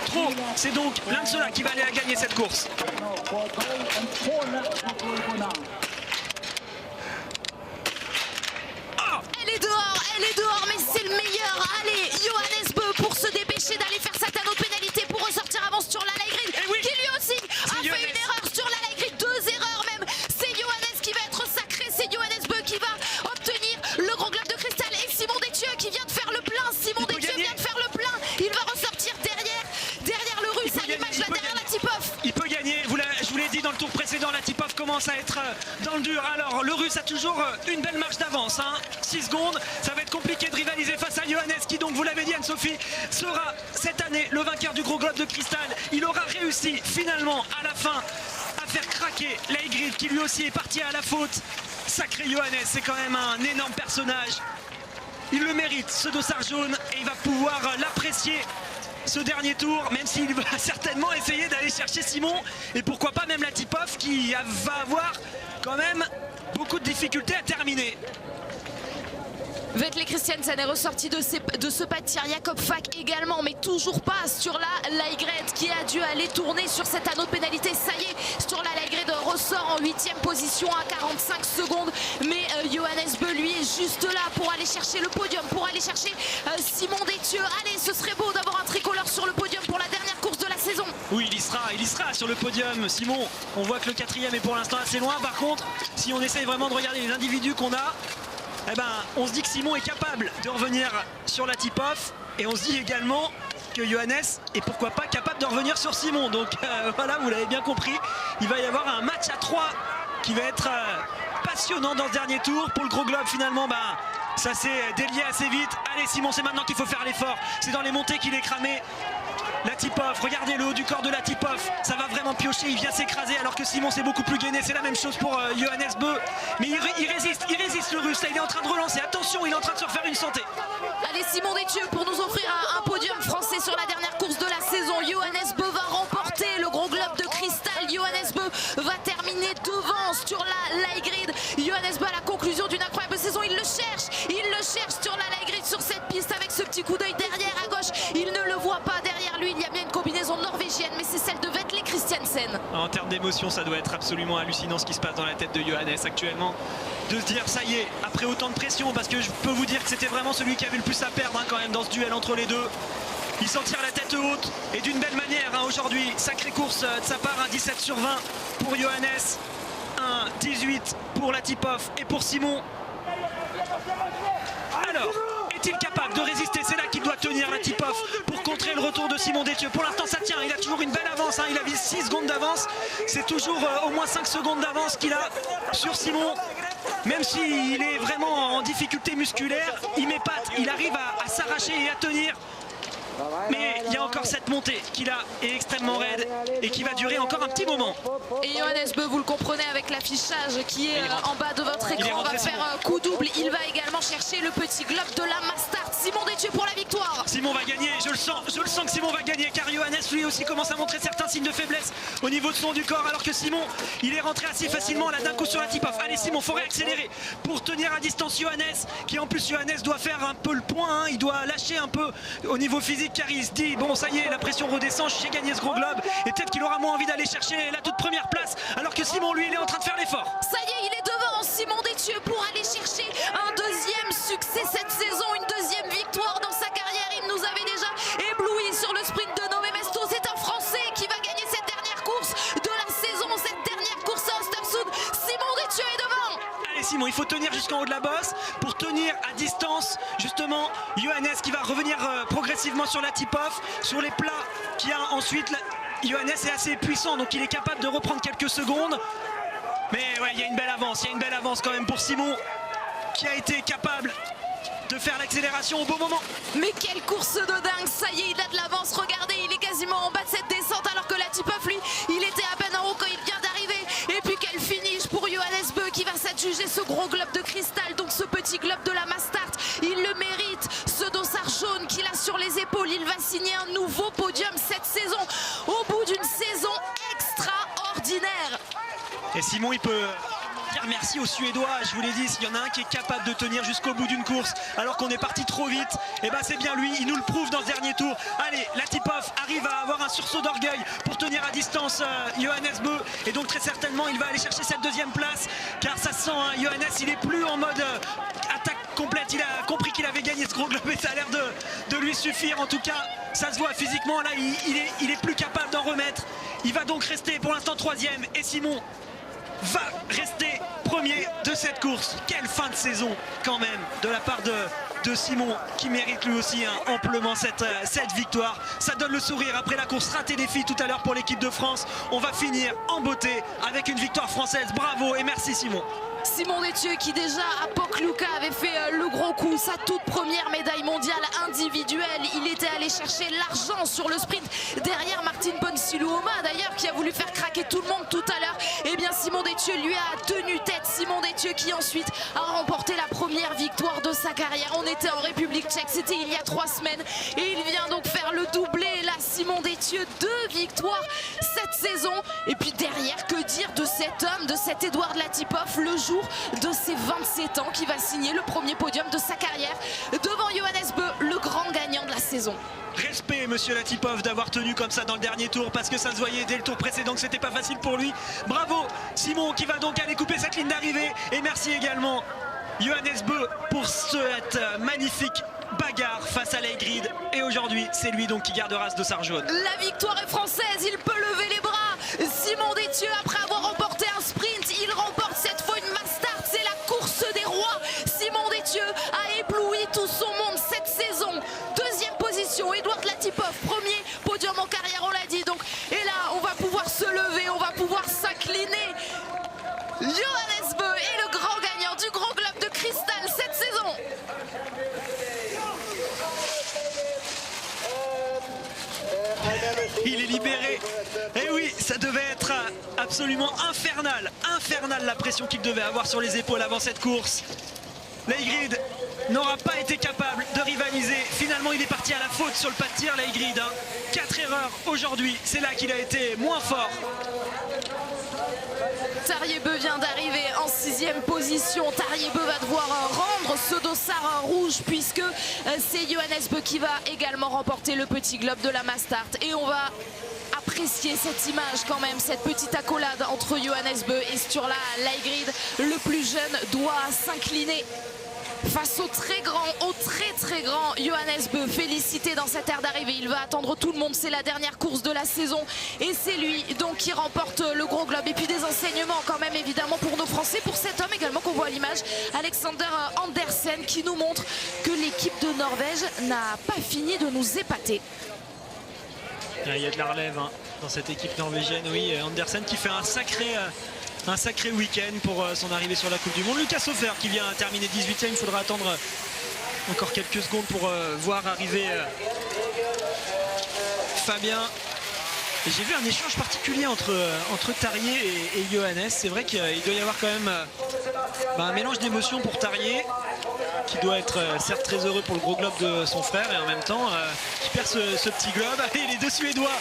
trop. C'est donc l'un de ceux-là qui va aller à gagner cette course. Elle est dehors, mais c'est le meilleur. Allez, Johannes Bö pour se dépêcher d'aller faire sa tanneau de pénalité pour ressortir avant sur la Leigrid, oui, qui lui aussi a fait une erreur sur la Leigrid, 2 erreurs même. C'est Johannes qui va être sacré, c'est Johannes Bö qui va obtenir le gros globe de cristal. Et Simon Détieux qui vient de faire le plein, Simon Détieux vient de faire le plein. Il va ressortir derrière le russe, à l'image là, derrière la tip-off. Il peut gagner, je vous l'ai dit dans le tour précédent, la tip-off commence à être dans le dur. Alors le russe a toujours une belle marge d'avance, 6 secondes, ça va être compliqué de rivaliser face à Johannes qui donc, vous l'avez dit Anne-Sophie, sera cette année le vainqueur du gros globe de cristal. Il aura réussi finalement à la fin à faire craquer Leigrid qui lui aussi est parti à la faute. Sacré Johannes, c'est quand même un énorme personnage. Il le mérite ce dossard jaune et il va pouvoir l'apprécier ce dernier tour, même s'il va certainement essayer d'aller chercher Simon et pourquoi pas même la tip-off qui va avoir quand même beaucoup de difficultés à terminer. Vetle Christiansen est ressorti de ce pas de tir. Jakob Fak également, mais toujours pas sur la Leigrid qui a dû aller tourner sur cet anneau de pénalité. Ça y est, sur la Leigrid ressort en 8e position à 45 secondes. Mais Johannes Bö, lui, est juste là pour aller chercher le podium, pour aller chercher Simon Détieux. Allez, ce serait beau d'avoir un tricolore sur le podium pour la dernière course de la saison. Oui, il y sera sur le podium. Simon, on voit que le 4e est pour l'instant assez loin. Par contre, si on essaye vraiment de regarder les individus qu'on a, eh ben, on se dit que Simon est capable de revenir sur la tip-off et on se dit également que Johannes est pourquoi pas capable de revenir sur Simon. Donc voilà, vous l'avez bien compris, il va y avoir un match à 3 qui va être passionnant dans ce dernier tour. Pour le gros globe finalement, ça s'est délié assez vite. Allez Simon, c'est maintenant qu'il faut faire l'effort, c'est dans les montées qu'il est cramé. La tip-off, regardez le haut du corps de la tip-off, ça va vraiment piocher, il vient s'écraser alors que Simon c'est beaucoup plus gainé. C'est la même chose pour Johannes Bö, mais il résiste le russe, là il est en train de relancer, attention, il est en train de se refaire une santé. Allez Simon Détieux pour nous offrir un podium français sur la dernière course de la saison. Johannes Bö va remporter le gros globe de cristal. Johannes Bö va terminer devant sur la Leigrid. Johannes Bö à la conclusion d'une incroyable saison, il le cherche sur la Leigrid, sur cette piste avec ce petit coup d'œil derrière à gauche. Il ne le voit pas derrière lui, il y a bien une combinaison norvégienne, mais c'est celle de Vetle Christiansen. En termes d'émotion, ça doit être absolument hallucinant ce qui se passe dans la tête de Johannes actuellement. De se dire, ça y est, après autant de pression, parce que je peux vous dire que c'était vraiment celui qui avait le plus à perdre quand même dans ce duel entre les deux. Il s'en tire la tête haute et d'une belle manière aujourd'hui. Sacrée course de sa part, un 17 sur 20 pour Johannes, un 18 pour la tip-off et pour Simon. Alors, est-il capable de résister? C'est là qu'il doit tenir la tip-off pour contrer le retour de Simon Détieux. Pour l'instant ça tient, il a toujours une belle avance, il a 6 secondes d'avance. C'est toujours au moins 5 secondes d'avance qu'il a sur Simon. Même s'il est vraiment en difficulté musculaire, il m'épate, il arrive à s'arracher et à tenir. Mais il y a encore cette montée qui là est extrêmement raide et qui va durer encore un petit moment. Et Johannes Bö, vous le comprenez avec l'affichage qui est en bas de votre écran, va faire coup double. Il va également chercher le petit globe de la Mastart. Simon Détieux pour la victoire. Simon va gagner, je le sens que Simon va gagner car Johannes lui aussi commence à montrer certains signes de faiblesse au niveau de son du corps alors que Simon il est rentré assez facilement là d'un coup sur la tip-off. Allez Simon, faut réaccélérer pour tenir à distance Johannes qui en plus Johannes doit faire un peu le point, il doit lâcher un peu au niveau physique car il se dit bon ça y est la pression redescend, j'ai gagné ce gros globe et peut-être qu'il aura moins envie d'aller chercher la toute première place alors que Simon lui il est en train de faire l'effort. Ça y est, il est devant Simon Détieux pour aller chercher un deuxième succès cette saison, une deuxième victoire dans sa carrière. Il nous avait déjà ébloui sur le sprint de Nové Mesto. C'est un Français qui va gagner cette dernière course de la saison, cette dernière course à Östersund. Simon Détieux est devant. Allez Simon, il faut tenir jusqu'en haut de la bosse pour tenir à distance justement Johannes qui va revenir progressivement sur la tip-off, sur les plats qui a ensuite. Johannes est assez puissant donc il est capable de reprendre quelques secondes. Mais ouais, il y a une belle avance quand même pour Simon qui a été capable de faire l'accélération au bon moment. Mais quelle course de dingue, ça y est, il a de l'avance, regardez, il est quasiment en bas de cette descente alors que la tip-off lui, il était à peine en haut quand il vient d'arriver. Et puis quel finish pour Johannes Bö qui va s'adjuger ce gros globe de cristal, donc ce petit globe de la Mastart, il le mérite, ce dossard jaune qu'il a sur les épaules, il va signer un nouveau podium cette saison, au bout d'une saison extraordinaire. Et Simon il peut dire merci aux Suédois, je vous l'ai dit, s'il y en a un qui est capable de tenir jusqu'au bout d'une course alors qu'on est parti trop vite, et ben c'est bien lui, il nous le prouve dans ce dernier tour. Allez, la tip-off arrive à avoir un sursaut d'orgueil pour tenir à distance Johannes Bö, et donc très certainement il va aller chercher cette deuxième place, car ça sent, hein, Johannes il est plus en mode attaque complète, il a compris qu'il avait gagné ce gros globe et ça a l'air de lui suffire, en tout cas ça se voit physiquement, là il est plus capable d'en remettre, il va donc rester pour l'instant troisième, et Simon va rester premier de cette course. Quelle fin de saison quand même de la part de Simon qui mérite lui aussi amplement cette victoire. Ça donne le sourire après la course ratée des filles tout à l'heure pour l'équipe de France. On va finir en beauté avec une victoire française. Bravo et merci Simon. Simon Détieux qui déjà à Pokluka avait fait le gros coup, sa toute première médaille mondiale individuelle. Il était allé chercher l'argent sur le sprint derrière Martin Ponsiluoma d'ailleurs qui a voulu faire craquer tout le monde tout à l'heure. Et bien Simon Détieux lui a tenu tête. Simon Détieux qui ensuite a remporté la première victoire de sa carrière. On était en République tchèque, c'était il y a 3 semaines et il vient donc faire le doublé. Là Simon Détieux, 2 victoires cette saison. Et puis derrière, que dire de cet homme, de cet Edouard Latipoff, le jour de ses 27 ans qui va signer le premier podium de sa carrière devant Johannes Bö, le grand gagnant de la saison. Respect monsieur Latipoff d'avoir tenu comme ça dans le dernier tour, parce que ça se voyait dès le tour précédent que c'était pas facile pour lui. Bravo Simon qui va donc aller couper cette ligne d'arrivée, et merci également Johannes Bö pour cette magnifique bagarre face à Leigrid, et aujourd'hui c'est lui donc qui gardera ce dossard jaune. La victoire est française, il peut lever les bras. Simon Détieux, après avoir remporté un sprint, il remporte cette fois une Mastart, c'est la course des rois. Simon Détieux a ébloui tout son monde cette saison. Deuxième position, Edouard Latipoff, premier podium en carrière, on l'a dit. Donc, et là, on va pouvoir se lever, on va pouvoir s'incliner. Johannes Bö est le grand gagnant du Gros Globe de Cristal cette saison. Il est libéré. Et oui, ça devait être absolument infernal la pression qu'il devait avoir sur les épaules avant cette course. Leigrid n'aura pas été capable de rivaliser. Finalement, il est parti à la faute sur le pas de tir, Leigrid. 4 erreurs aujourd'hui, c'est là qu'il a été moins fort. Tarjei Bø vient d'arriver en 6e position. Tarjei Bø va devoir rendre ce dossard rouge puisque c'est Johannes Bö qui va également remporter le petit globe de la Mastart. Et on va apprécier cette image quand même, cette petite accolade entre Johannes Bö et Sturla Leigrid. Le plus jeune doit s'incliner face au très grand Johannes Bö, félicité dans cette aire d'arrivée. Il va attendre tout le monde, c'est la dernière course de la saison et c'est lui donc qui remporte le Gros Globe. Et puis des enseignements quand même évidemment pour nos Français, pour cet homme également qu'on voit à l'image, Alexander Andersen, qui nous montre que l'équipe de Norvège n'a pas fini de nous épater. Il y a de la relève dans cette équipe norvégienne, oui. Andersen qui fait un sacré week-end pour son arrivée sur la Coupe du Monde. Lucas Hofer qui vient terminer 18e, il faudra attendre encore quelques secondes pour voir arriver Fabien. J'ai vu un échange particulier entre Tarjei et Johannes. C'est vrai qu'il doit y avoir quand même un mélange d'émotions pour Tarjei, qui doit être certes très heureux pour le Gros Globe de son frère, et en même temps qui perd ce petit globe. Allez, les deux Suédois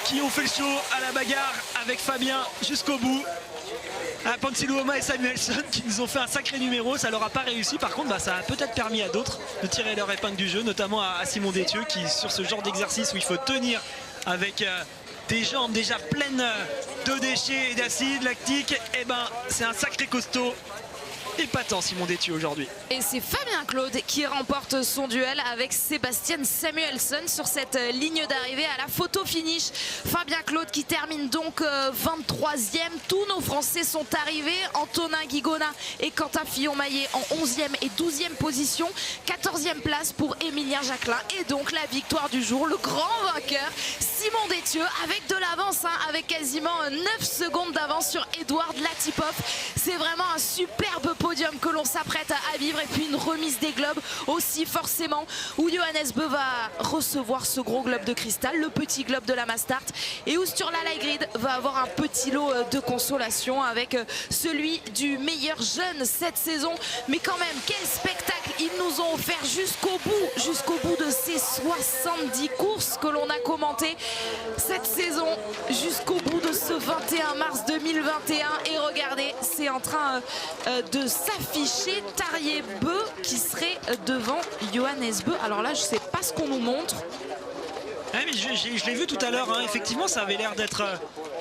qui ont fait le show à la bagarre avec Fabien jusqu'au bout. Ponsiluoma et Samuelsson qui nous ont fait un sacré numéro, ça leur a pas réussi. Par contre ça a peut-être permis à d'autres de tirer leur épingle du jeu, notamment à Simon Détieux, qui sur ce genre d'exercice où il faut tenir avec des jambes déjà pleines de déchets et d'acide lactique, et c'est un sacré costaud. épatant Simon Détieux aujourd'hui. Et c'est Fabien Claude qui remporte son duel avec Sébastien Samuelsson sur cette ligne d'arrivée à la photo finish. Fabien Claude qui termine donc 23e. Tous nos Français sont arrivés. Antonin Guigona et Quentin Fillon-Maillet en 11e et 12e position. 14e place pour Émilien Jacquelin. Et donc la victoire du jour, le grand vainqueur, Simon Détieux, avec de l'avance, avec quasiment 9 secondes d'avance sur Edouard Latipov. C'est vraiment un superbe podium que l'on s'apprête à vivre. Et puis une remise des globes aussi forcément, où Johannes Beu va recevoir ce gros globe de cristal, le petit globe de la Mastart, et où Sturla Laigrid va avoir un petit lot de consolation avec celui du meilleur jeune cette saison. Mais quand même, quel spectacle ils nous ont offert jusqu'au bout de ces 70 courses que l'on a commentées cette saison, jusqu'au bout de ce 21 mars 2021. Et regardez, c'est en train de s'afficher Tarjei Bø qui serait devant Johannes Bø. Alors là, je sais pas ce qu'on nous montre. Ouais, mais je l'ai vu tout à l'heure, effectivement ça avait l'air d'être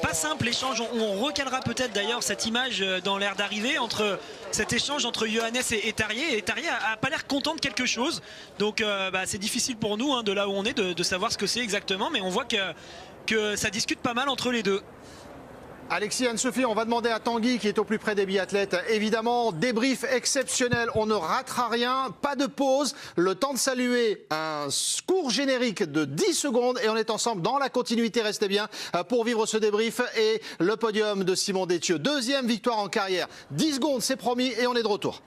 pas simple l'échange. On recalera peut-être d'ailleurs cette image dans l'air d'arrivée entre cet échange entre Johannes et Tarjei. Et Tarjei a pas l'air content de quelque chose. Donc c'est difficile pour nous de là où on est de savoir ce que c'est exactement. Mais on voit que ça discute pas mal entre les deux. Alexis, Anne-Sophie, on va demander à Tanguy qui est au plus près des biathlètes. Évidemment, débrief exceptionnel, on ne ratera rien, pas de pause. Le temps de saluer un court générique de 10 secondes et on est ensemble dans la continuité, restez bien, pour vivre ce débrief et le podium de Simon Détieux. Deuxième victoire en carrière, 10 secondes, c'est promis et on est de retour.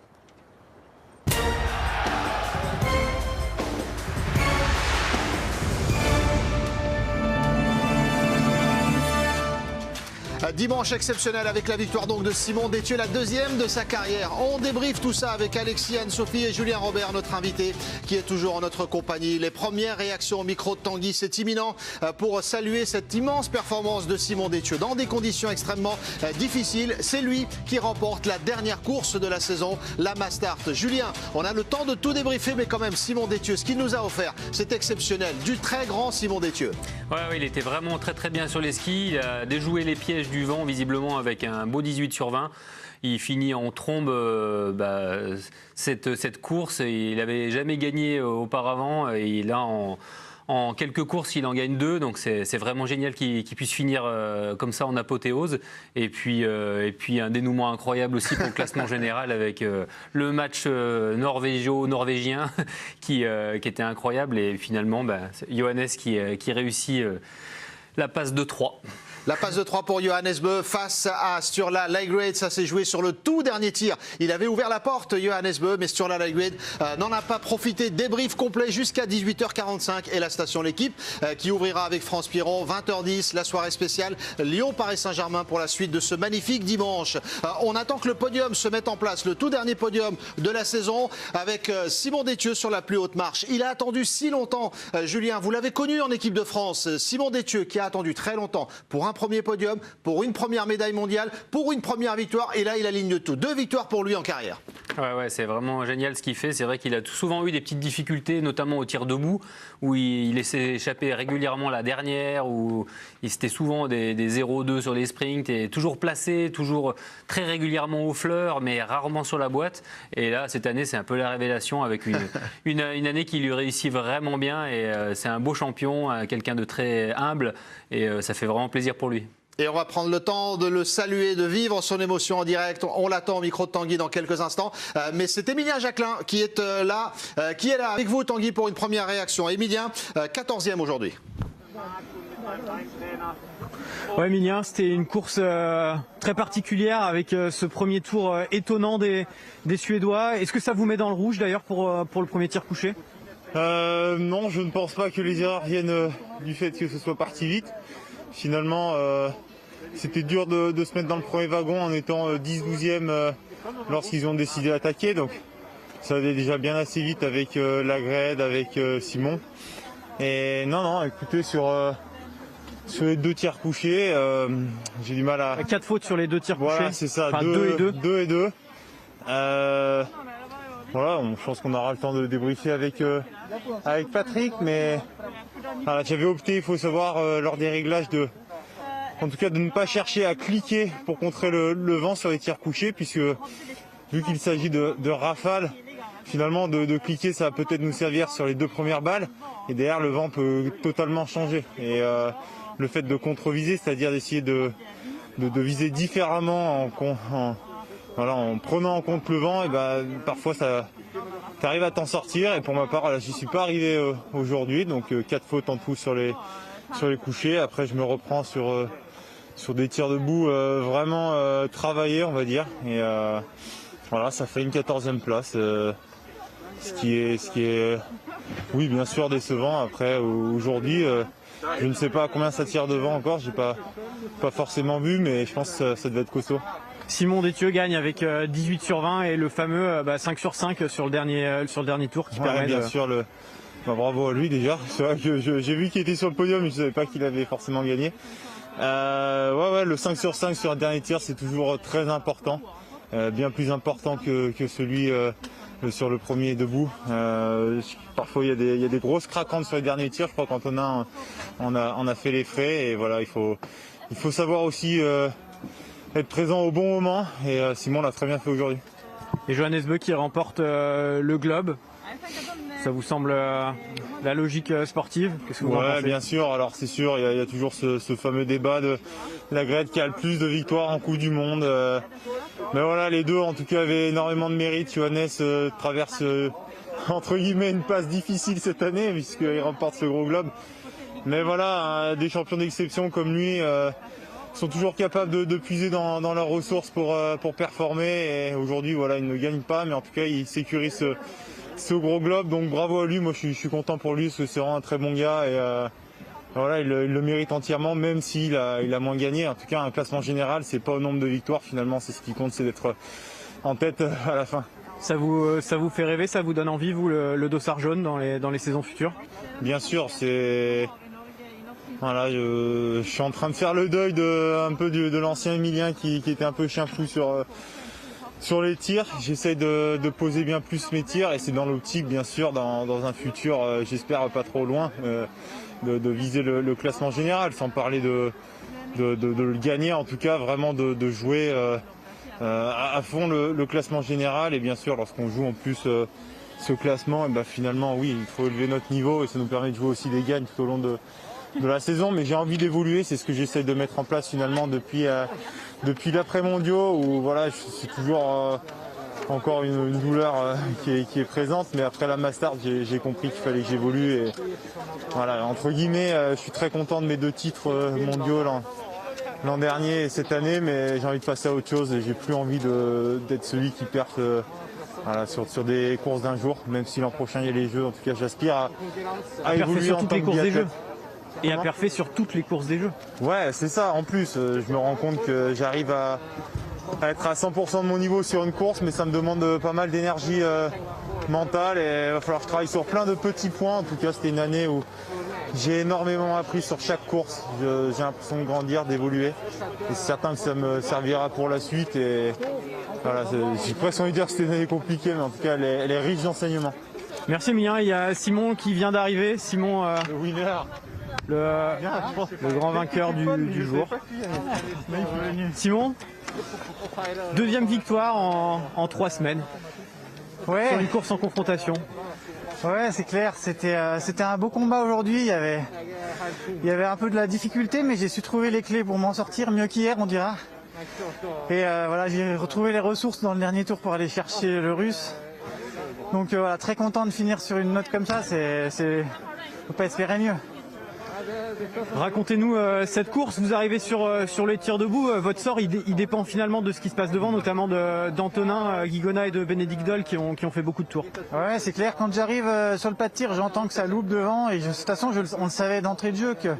Dimanche exceptionnel avec la victoire donc de Simon Détieux, la deuxième de sa carrière. On débriefe tout ça avec Alexis, Anne-Sophie et Julien Robert, notre invité, qui est toujours en notre compagnie. Les premières réactions au micro de Tanguy, c'est imminent pour saluer cette immense performance de Simon Détieux dans des conditions extrêmement difficiles. C'est lui qui remporte la dernière course de la saison, la Mastart. Julien, on a le temps de tout débriefer, mais quand même, Simon Détieux, ce qu'il nous a offert, c'est exceptionnel. Du très grand Simon Détieux. Ouais, il était vraiment très bien sur les skis. Il a déjoué les pièges du vent visiblement avec un beau 18 sur 20. Il finit en trombe cette course. Il n'avait jamais gagné auparavant et là en quelques courses il en gagne 2, donc c'est vraiment génial qu'il puisse finir comme ça en apothéose. Et puis un dénouement incroyable aussi pour le classement général avec le match norvégien qui était incroyable et finalement Johannes qui réussit la passe de 3. La passe de 3 pour Johannes Bø face à Sturla Laigrid. Ça s'est joué sur le tout dernier tir. Il avait ouvert la porte, Johannes Bø, mais Sturla Laigrid n'en a pas profité. Débrief complet jusqu'à 18h45 et la station L'équipe qui ouvrira avec France Piron. 20h10, la soirée spéciale Lyon-Paris-Saint-Germain pour la suite de ce magnifique dimanche. On attend que le podium se mette en place, le tout dernier podium de la saison avec Simon Détieux sur la plus haute marche. Il a attendu si longtemps, Julien, vous l'avez connu en équipe de France. Simon Détieux qui a attendu très longtemps pour un premier podium, pour une première médaille mondiale, pour une première victoire, et là il aligne tout. 2 victoires pour lui en carrière. Ouais, c'est vraiment génial ce qu'il fait. C'est vrai qu'il a souvent eu des petites difficultés, notamment au tir debout, où il laissait échapper régulièrement la dernière, où c'était souvent des 0-2 sur les sprints, et toujours placé, toujours très régulièrement aux fleurs, mais rarement sur la boîte. Et là, cette année, c'est un peu la révélation avec une année qui lui réussit vraiment bien, et c'est un beau champion, quelqu'un de très humble, et ça fait vraiment plaisir pour lui. Et on va prendre le temps de le saluer, de vivre son émotion en direct. On l'attend au micro de Tanguy dans quelques instants. Mais c'est Émilien Jacquelin qui est là avec vous, Tanguy, pour une première réaction. Émilien, 14e aujourd'hui. Ouais, Émilien, c'était une course très particulière avec ce premier tour étonnant des Suédois. Est-ce que ça vous met dans le rouge d'ailleurs pour le premier tir couché ? Non, je ne pense pas que les erreurs viennent du fait que ce soit parti vite. Finalement, c'était dur de se mettre dans le premier wagon en étant 10-12e lorsqu'ils ont décidé d'attaquer. Donc ça allait déjà bien assez vite avec Laigrid, avec Simon. Et non, écoutez, sur les 2 tirs couchés, j'ai du mal à... 4 fautes sur les 2 tirs couchés. Voilà, c'est ça, enfin, 2 et 2. Voilà, je pense qu'on aura le temps de débriefer avec Patrick, mais voilà, j'avais opté, il faut savoir, lors des réglages, en tout cas de ne pas chercher à cliquer pour contrer le vent sur les tirs couchés, puisque vu qu'il s'agit de rafales, finalement de cliquer ça va peut-être nous servir sur les 2 premières balles et derrière le vent peut totalement changer. Et le fait de contre-viser, c'est-à-dire d'essayer de viser différemment en prenant en compte le vent, et parfois tu arrives à t'en sortir. Et pour ma part, j'y suis pas arrivé aujourd'hui, donc 4 fautes en tout sur les couchers. Après je me reprends sur des tirs debout vraiment travaillés, on va dire. Et voilà, ça fait une 14e place. Ce qui est, oui, bien sûr décevant. Après, aujourd'hui, je ne sais pas à combien ça tire devant encore, j'ai pas forcément vu, mais je pense que ça devait être costaud. Simon Détieux gagne avec 18 sur 20 et le fameux 5 sur 5 sur le dernier tour qui permet bien sûr, bravo à lui déjà. C'est vrai que j'ai vu qu'il était sur le podium, mais je ne savais pas qu'il avait forcément gagné. Le 5 sur 5 sur un dernier tir, c'est toujours très important. Bien plus important que celui sur le premier debout. Parfois il y a des grosses craquantes sur les derniers tirs. Je crois qu'Antonin on a fait les frais, et voilà, il faut savoir aussi être présent au bon moment, et Simon l'a très bien fait aujourd'hui. Et Johannes Beu qui remporte le globe. Ça vous semble la logique sportive? Qu'est-ce que vous en pensez? Bien sûr. Alors c'est sûr, il y a toujours ce fameux débat de la Grède qui a le plus de victoires en Coupe du Monde. Mais voilà, les deux en tout cas avaient énormément de mérite. Johannes traverse entre guillemets une passe difficile cette année puisqu'il remporte ce gros globe. Mais voilà, des champions d'exception comme lui sont toujours capables de puiser dans leurs ressources pour performer. Et aujourd'hui, voilà, il ne gagne pas, mais en tout cas, il sécurise ce gros globe. Donc bravo à lui. Moi, je suis content pour lui parce que c'est vraiment un très bon gars, et voilà, il le mérite entièrement, même s'il a moins gagné. En tout cas, un classement général, c'est pas au nombre de victoires. Finalement, c'est ce qui compte, c'est d'être en tête à la fin. Ça vous fait rêver, ça vous donne envie, vous, le dossard jaune dans les saisons futures? Bien sûr, voilà, je suis en train de faire le deuil de l'ancien Emilien qui était un peu chien fou sur les tirs. J'essaie de poser bien plus mes tirs, et c'est dans l'optique, bien sûr, dans un futur, j'espère pas trop loin, de viser le classement général, sans parler de le gagner, en tout cas vraiment de jouer à fond le classement général. Et bien sûr, lorsqu'on joue en plus ce classement, et finalement oui, il faut élever notre niveau, et ça nous permet de jouer aussi des gagnes tout au long de la saison. Mais j'ai envie d'évoluer, c'est ce que j'essaie de mettre en place finalement depuis l'après-mondiaux, où voilà, c'est toujours encore une douleur qui est présente, mais après la Mastart, j'ai compris qu'il fallait que j'évolue, et voilà, entre guillemets, je suis très content de mes 2 titres mondiaux l'an dernier et cette année, mais j'ai envie de passer à autre chose, et j'ai plus envie d'être celui qui perd voilà, sur des courses d'un jour, même si l'an prochain il y a les Jeux. En tout cas, j'aspire à évoluer en tant que biathlète. Et à perfer sur toutes les courses des Jeux. Ouais, c'est ça. En plus, je me rends compte que j'arrive à être à 100% de mon niveau sur une course, mais ça me demande pas mal d'énergie mentale, et il va falloir que je travaille sur plein de petits points. En tout cas, c'était une année où j'ai énormément appris sur chaque course. J'ai l'impression de grandir, d'évoluer, et c'est certain que ça me servira pour la suite. Et voilà, j'ai presque envie de dire que c'était une année compliquée, mais en tout cas, elle est riche d'enseignements. Merci Emilien. Il y a Simon qui vient d'arriver. Simon, le winner. Le grand vainqueur du jour. Simon, 2e victoire en 3 semaines. Ouais. Sur une course en confrontation. Ouais, c'est clair. C'était un beau combat aujourd'hui. Il y avait un peu de la difficulté, mais j'ai su trouver les clés pour m'en sortir mieux qu'hier, on dira. Et voilà, j'ai retrouvé les ressources dans le dernier tour pour aller chercher le Russe. Donc voilà, très content de finir sur une note comme ça. Faut pas espérer mieux. Racontez-nous cette course. Vous arrivez sur les tirs debout. Votre sort, il dépend finalement de ce qui se passe devant, notamment d'Antonin Guigona et de Bénédicte Doll qui ont fait beaucoup de tours. Ouais, c'est clair. Quand j'arrive sur le pas de tir, j'entends que ça loupe devant, et de toute façon, on le savait d'entrée de jeu qu'il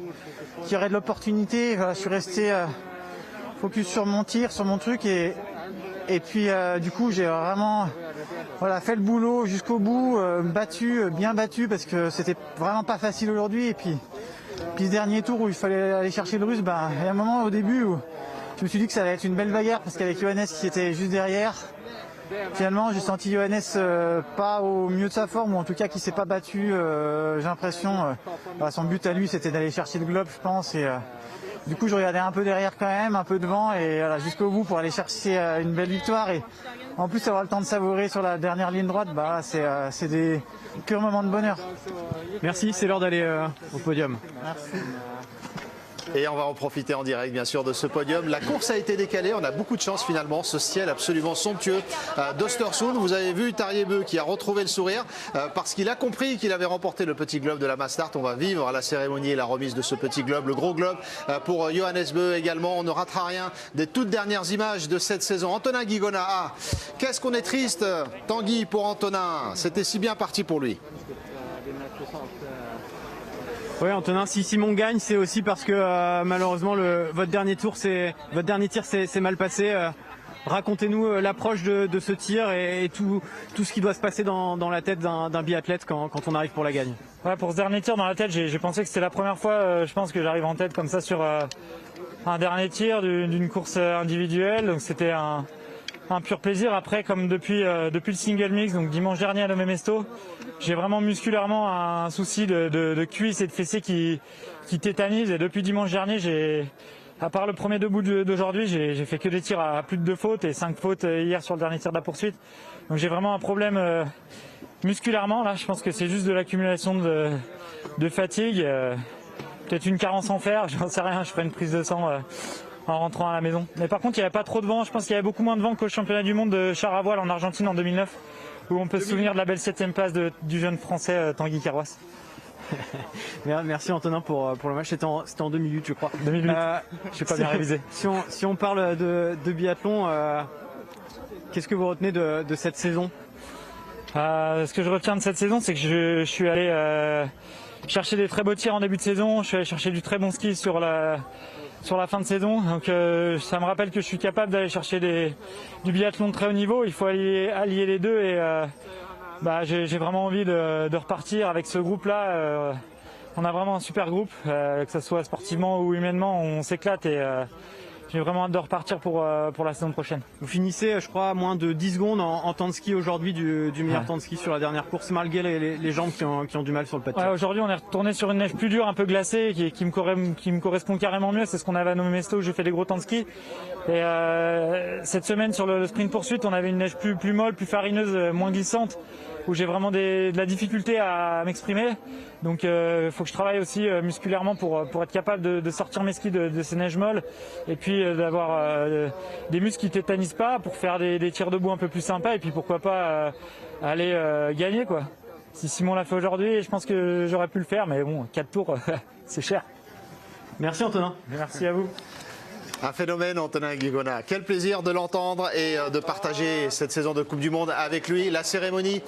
y aurait de l'opportunité. Voilà, je suis resté focus sur mon tir, sur mon truc, et puis du coup, j'ai vraiment fait le boulot jusqu'au bout, bien battu, parce que c'était vraiment pas facile aujourd'hui. Et puis ce dernier tour où il fallait aller chercher le Russe, il y a un moment au début où je me suis dit que ça allait être une belle bagarre, parce qu'avec Johannes qui était juste derrière, finalement j'ai senti Johannes pas au mieux de sa forme, ou en tout cas qui s'est pas battu. J'ai l'impression, son but à lui c'était d'aller chercher le globe, je pense, et Du coup, je regardais un peu derrière quand même, un peu devant et voilà, jusqu'au bout pour aller chercher une belle victoire. Et en plus, avoir le temps de savourer sur la dernière ligne droite, bah, c'est des purs moments de bonheur. Merci, c'est l'heure d'aller au podium. Merci. Et on va en profiter en direct, bien sûr, de ce podium. La course a été décalée. On a beaucoup de chance, finalement. Ce ciel absolument somptueux d'Östersund. Vous avez vu Tarjei qui a retrouvé le sourire parce qu'il a compris qu'il avait remporté le petit globe de la Mastart. On va vivre la cérémonie et la remise de ce petit globe, le gros globe pour Johannes Bö également. On ne ratera rien des toutes dernières images de cette saison. Antonin Guigona, qu'est-ce qu'on est triste, Tanguy, pour Antonin. C'était si bien parti pour lui. Oui, Antonin, si Simon gagne, c'est aussi parce que malheureusement votre dernier tir s'est mal passé. Racontez-nous l'approche de ce tir et tout ce qui doit se passer dans la tête d'un biathlète quand on arrive pour la gagne. Ouais, pour ce dernier tir dans la tête, j'ai pensé que c'était la première fois, je pense que j'arrive en tête comme ça sur un dernier tir d'une course individuelle. Donc c'était un pur plaisir. Après, comme depuis le single mix, donc dimanche dernier à Nové Mesto, j'ai vraiment musculairement un souci de cuisse et de fessiers qui tétanise. Et depuis dimanche dernier, à part le premier debout d'aujourd'hui, j'ai fait que des tirs à plus de 2 fautes et 5 fautes hier sur le dernier tir de la poursuite. Donc j'ai vraiment un problème musculairement. Là, je pense que c'est juste de l'accumulation de fatigue. Peut-être une carence en fer, j'en sais rien, je ferai une prise de sang en rentrant à la maison. Mais par contre, il n'y avait pas trop de vent. Je pense qu'il y avait beaucoup moins de vent qu'au championnat du monde de char à voile en Argentine en 2009, où on peut se souvenir de la belle 7e place du jeune français Tanguy Carrois. Merci Antonin pour le match. C'était en 2 minutes, je crois. 2 minutes. Je suis pas bien révisé. Si on parle de biathlon, qu'est-ce que vous retenez de cette saison? Ce que je retiens de cette saison, c'est que je suis allé chercher des très beaux tirs en début de saison. Je suis allé chercher du très bon ski sur la fin de saison. Donc ça me rappelle que je suis capable d'aller chercher du biathlon de très haut niveau. Il faut allier les deux et j'ai vraiment envie de repartir avec ce groupe-là. On a vraiment un super groupe, que ce soit sportivement ou humainement, on s'éclate et j'ai vraiment hâte de repartir pour la saison prochaine. Vous finissez, je crois, à moins de 10 secondes en temps de ski aujourd'hui du meilleur temps de ski sur la dernière course, malgré les jambes qui ont du mal sur le patin. Ouais, aujourd'hui, on est retourné sur une neige plus dure, un peu glacée, qui me correspond carrément mieux. C'est ce qu'on avait à Nové Mesto où j'ai fait des gros temps de ski. Et cette semaine, sur le sprint poursuite, on avait une neige plus molle, plus farineuse, moins glissante, où j'ai vraiment de la difficulté à m'exprimer. Donc il faut que je travaille aussi musculairement pour être capable de sortir mes skis de ces neiges molles et puis d'avoir des muscles qui tétanisent pas pour faire des tirs debout un peu plus sympas et puis pourquoi pas aller gagner quoi. Si Simon l'a fait aujourd'hui, je pense que j'aurais pu le faire, mais bon, 4 tours, c'est cher. Merci Antonin. Merci à vous. Un phénomène, Antonin Guigona. Quel plaisir de l'entendre et de partager cette saison de Coupe du Monde avec lui. La cérémonie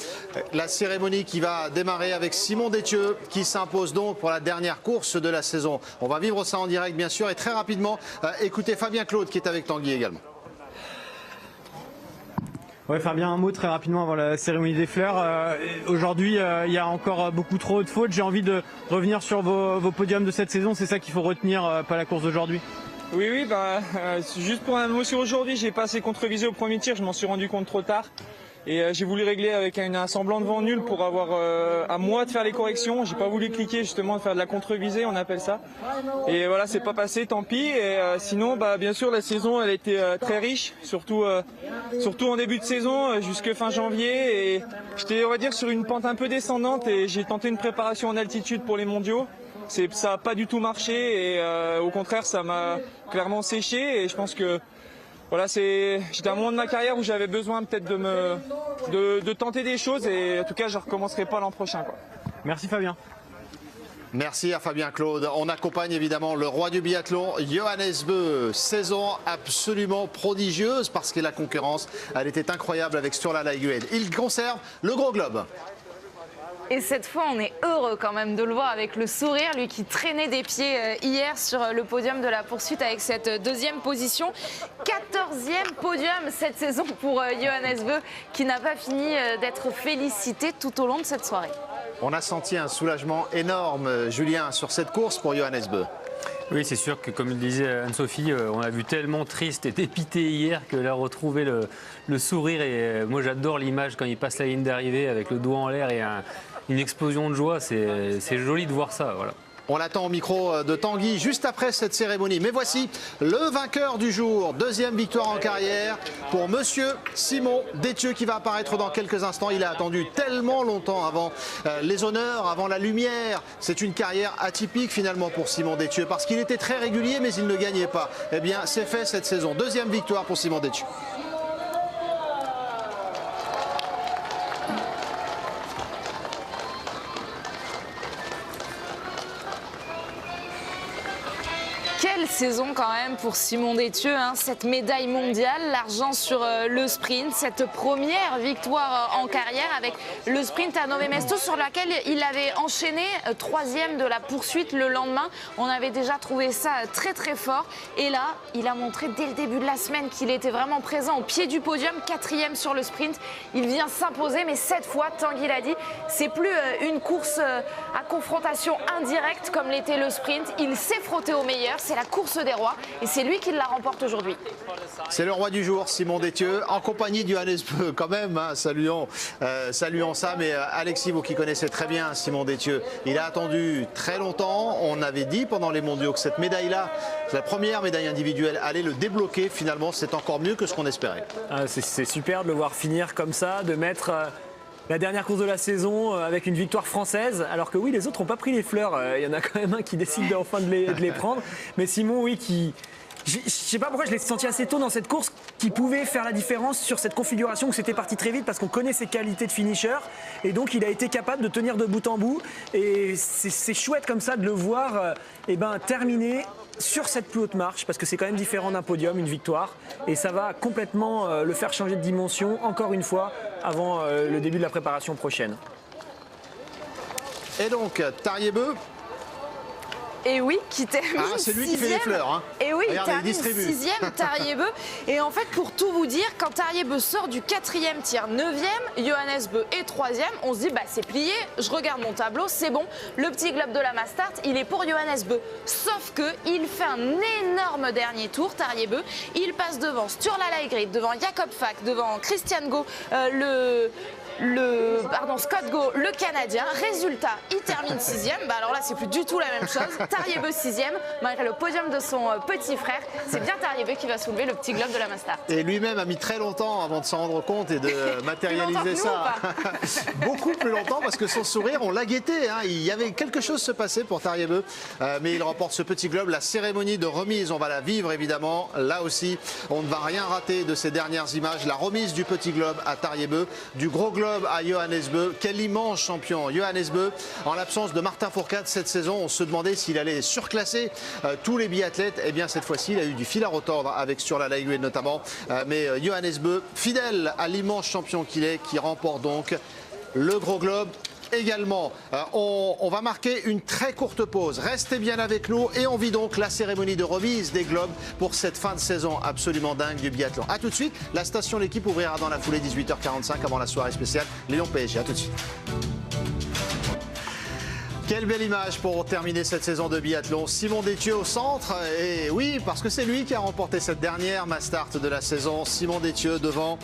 qui va démarrer avec Simon Détieux qui s'impose donc pour la dernière course de la saison. On va vivre ça en direct bien sûr et très rapidement écoutez Fabien Claude qui est avec Tanguy également. Ouais, Fabien, un mot très rapidement avant la cérémonie des fleurs. Aujourd'hui, il y a encore beaucoup trop de fautes. J'ai envie de revenir sur vos podiums de cette saison. C'est ça qu'il faut retenir, pas la course d'aujourd'hui. Oui, juste pour un mot sur aujourd'hui, j'ai pas assez contre-visé au premier tir, je m'en suis rendu compte trop tard. Et j'ai voulu régler avec un semblant de vent nul pour avoir à moi de faire les corrections. J'ai pas voulu cliquer justement, de faire de la contre-visée, on appelle ça. Et voilà, c'est pas passé, tant pis. Et sinon, bien sûr, la saison, elle a été très riche, surtout en début de saison, jusque fin janvier. Et j'étais, on va dire, sur une pente un peu descendante et j'ai tenté une préparation en altitude pour les mondiaux. Ça n'a pas du tout marché et au contraire ça m'a clairement séché et je pense que voilà, j'étais à un moment de ma carrière où j'avais besoin peut-être de tenter des choses et en tout cas je ne recommencerai pas l'an prochain quoi. Merci Fabien. Merci à Fabien Claude. On accompagne évidemment le roi du biathlon, Johannes Bö. Saison absolument prodigieuse parce que la concurrence, elle était incroyable avec Sturla Laigred. Il conserve le gros globe. Et cette fois, on est heureux quand même de le voir avec le sourire, lui qui traînait des pieds hier sur le podium de la poursuite avec cette 2e position. 14e podium cette saison pour Johannes Bö qui n'a pas fini d'être félicité tout au long de cette soirée. On a senti un soulagement énorme, Julien, sur cette course pour Johannes Bö. Oui, c'est sûr que comme le disait Anne-Sophie, on a vu tellement triste et dépité hier que là, retrouver le sourire. Et moi, j'adore l'image quand il passe la ligne d'arrivée avec le doigt en l'air et une explosion de joie. C'est joli de voir ça. Voilà. On l'attend au micro de Tanguy juste après cette cérémonie. Mais voici le vainqueur du jour. Deuxième victoire en carrière pour monsieur Simon Détieux qui va apparaître dans quelques instants. Il a attendu tellement longtemps avant les honneurs, avant la lumière. C'est une carrière atypique finalement pour Simon Détieux parce qu'il était très régulier mais il ne gagnait pas. Eh bien, c'est fait cette saison. Deuxième victoire pour Simon Détieux. Quelle saison quand même pour Simon Détieux, hein. Cette médaille mondiale, l'argent sur le sprint, cette première victoire en carrière avec le sprint à Nové Mesto sur laquelle il avait enchaîné troisième de la poursuite le lendemain. On avait déjà trouvé ça très très fort et là il a montré dès le début de la semaine qu'il était vraiment présent au pied du podium, quatrième sur le sprint. Il vient s'imposer mais cette fois, Tanguy l'a dit, c'est plus une course à confrontation indirecte comme l'était le sprint. Il s'est frotté au meilleur. C'est la course des rois et c'est lui qui la remporte aujourd'hui. C'est le roi du jour, Simon Détieux, en compagnie de Johannes Bö quand même, hein, saluons ça. Mais Alexis, vous qui connaissez très bien Simon Détieux, il a attendu très longtemps. On avait dit pendant les mondiaux que cette médaille-là, la première médaille individuelle, allait le débloquer. Finalement, c'est encore mieux que ce qu'on espérait. C'est super de le voir finir comme ça, de mettre la dernière course de la saison avec une victoire française, alors que oui, les autres n'ont pas pris les fleurs. Il y en a quand même un qui décide enfin de les prendre. Mais Simon, oui, je ne sais pas pourquoi je l'ai senti assez tôt dans cette course, qui pouvait faire la différence sur cette configuration où c'était parti très vite parce qu'on connaît ses qualités de finisher. Et donc, il a été capable de tenir de bout en bout. Et c'est chouette comme ça de le voir terminer sur cette plus haute marche, parce que c'est quand même différent d'un podium, une victoire, et ça va complètement le faire changer de dimension, encore une fois, avant le début de la préparation prochaine. Et donc, Tarjei-Bø. Et oui, qui termine sixième. C'est lui qui fait les fleurs. Hein. Et oui, regardez, il termine sixième, Tarjei-Bø. Et en fait, pour tout vous dire, quand Tarjei-Bø sort du quatrième tir, 9e, Johannes Bö est 3e, on se dit, c'est plié, je regarde mon tableau, c'est bon. Le petit globe de la Mastart, il est pour Johannes Bö. Sauf qu'il fait un énorme dernier tour, Tarjei-Bø. Il passe devant Sturla Lægreid, devant Jakob Fak, devant Christian Go, Scott Go, le Canadien. Résultat, il termine 6e. Alors là, c'est plus du tout la même chose. Tarjei-Bø 6e, malgré le podium de son petit frère. C'est bien Tarjei-Bø qui va soulever le petit globe de la Mastart. Et lui-même a mis très longtemps avant de s'en rendre compte et de matérialiser ça. Beaucoup plus longtemps parce que son sourire, on l'a guetté. Hein. Il y avait quelque chose se passer pour Tarjei-Bø. Mais il remporte ce petit globe. La cérémonie de remise, on va la vivre évidemment. Là aussi, on ne va rien rater de ces dernières images. La remise du petit globe à Tarjei-Bø, du gros globe à Johannes Bö. Quel immense champion Johannes Bö. En l'absence de Martin Fourcade cette saison, on se demandait s'il allait surclasser tous les biathlètes. Eh bien cette fois-ci, il a eu du fil à retordre avec Sturla Lægreid notamment. Mais Johannes Bö, fidèle à l'immense champion qu'il est, qui remporte donc le gros globe. Également, on va marquer une très courte pause. Restez bien avec nous et on vit donc la cérémonie de remise des globes pour cette fin de saison absolument dingue du biathlon. A tout de suite, la station L'équipe ouvrira dans la foulée 18h45 avant la soirée spéciale Lyon-PSG. A tout de suite. Quelle belle image pour terminer cette saison de biathlon. Simon Détieux au centre. Et oui, parce que c'est lui qui a remporté cette dernière Mastart de la saison. Simon Détieux devant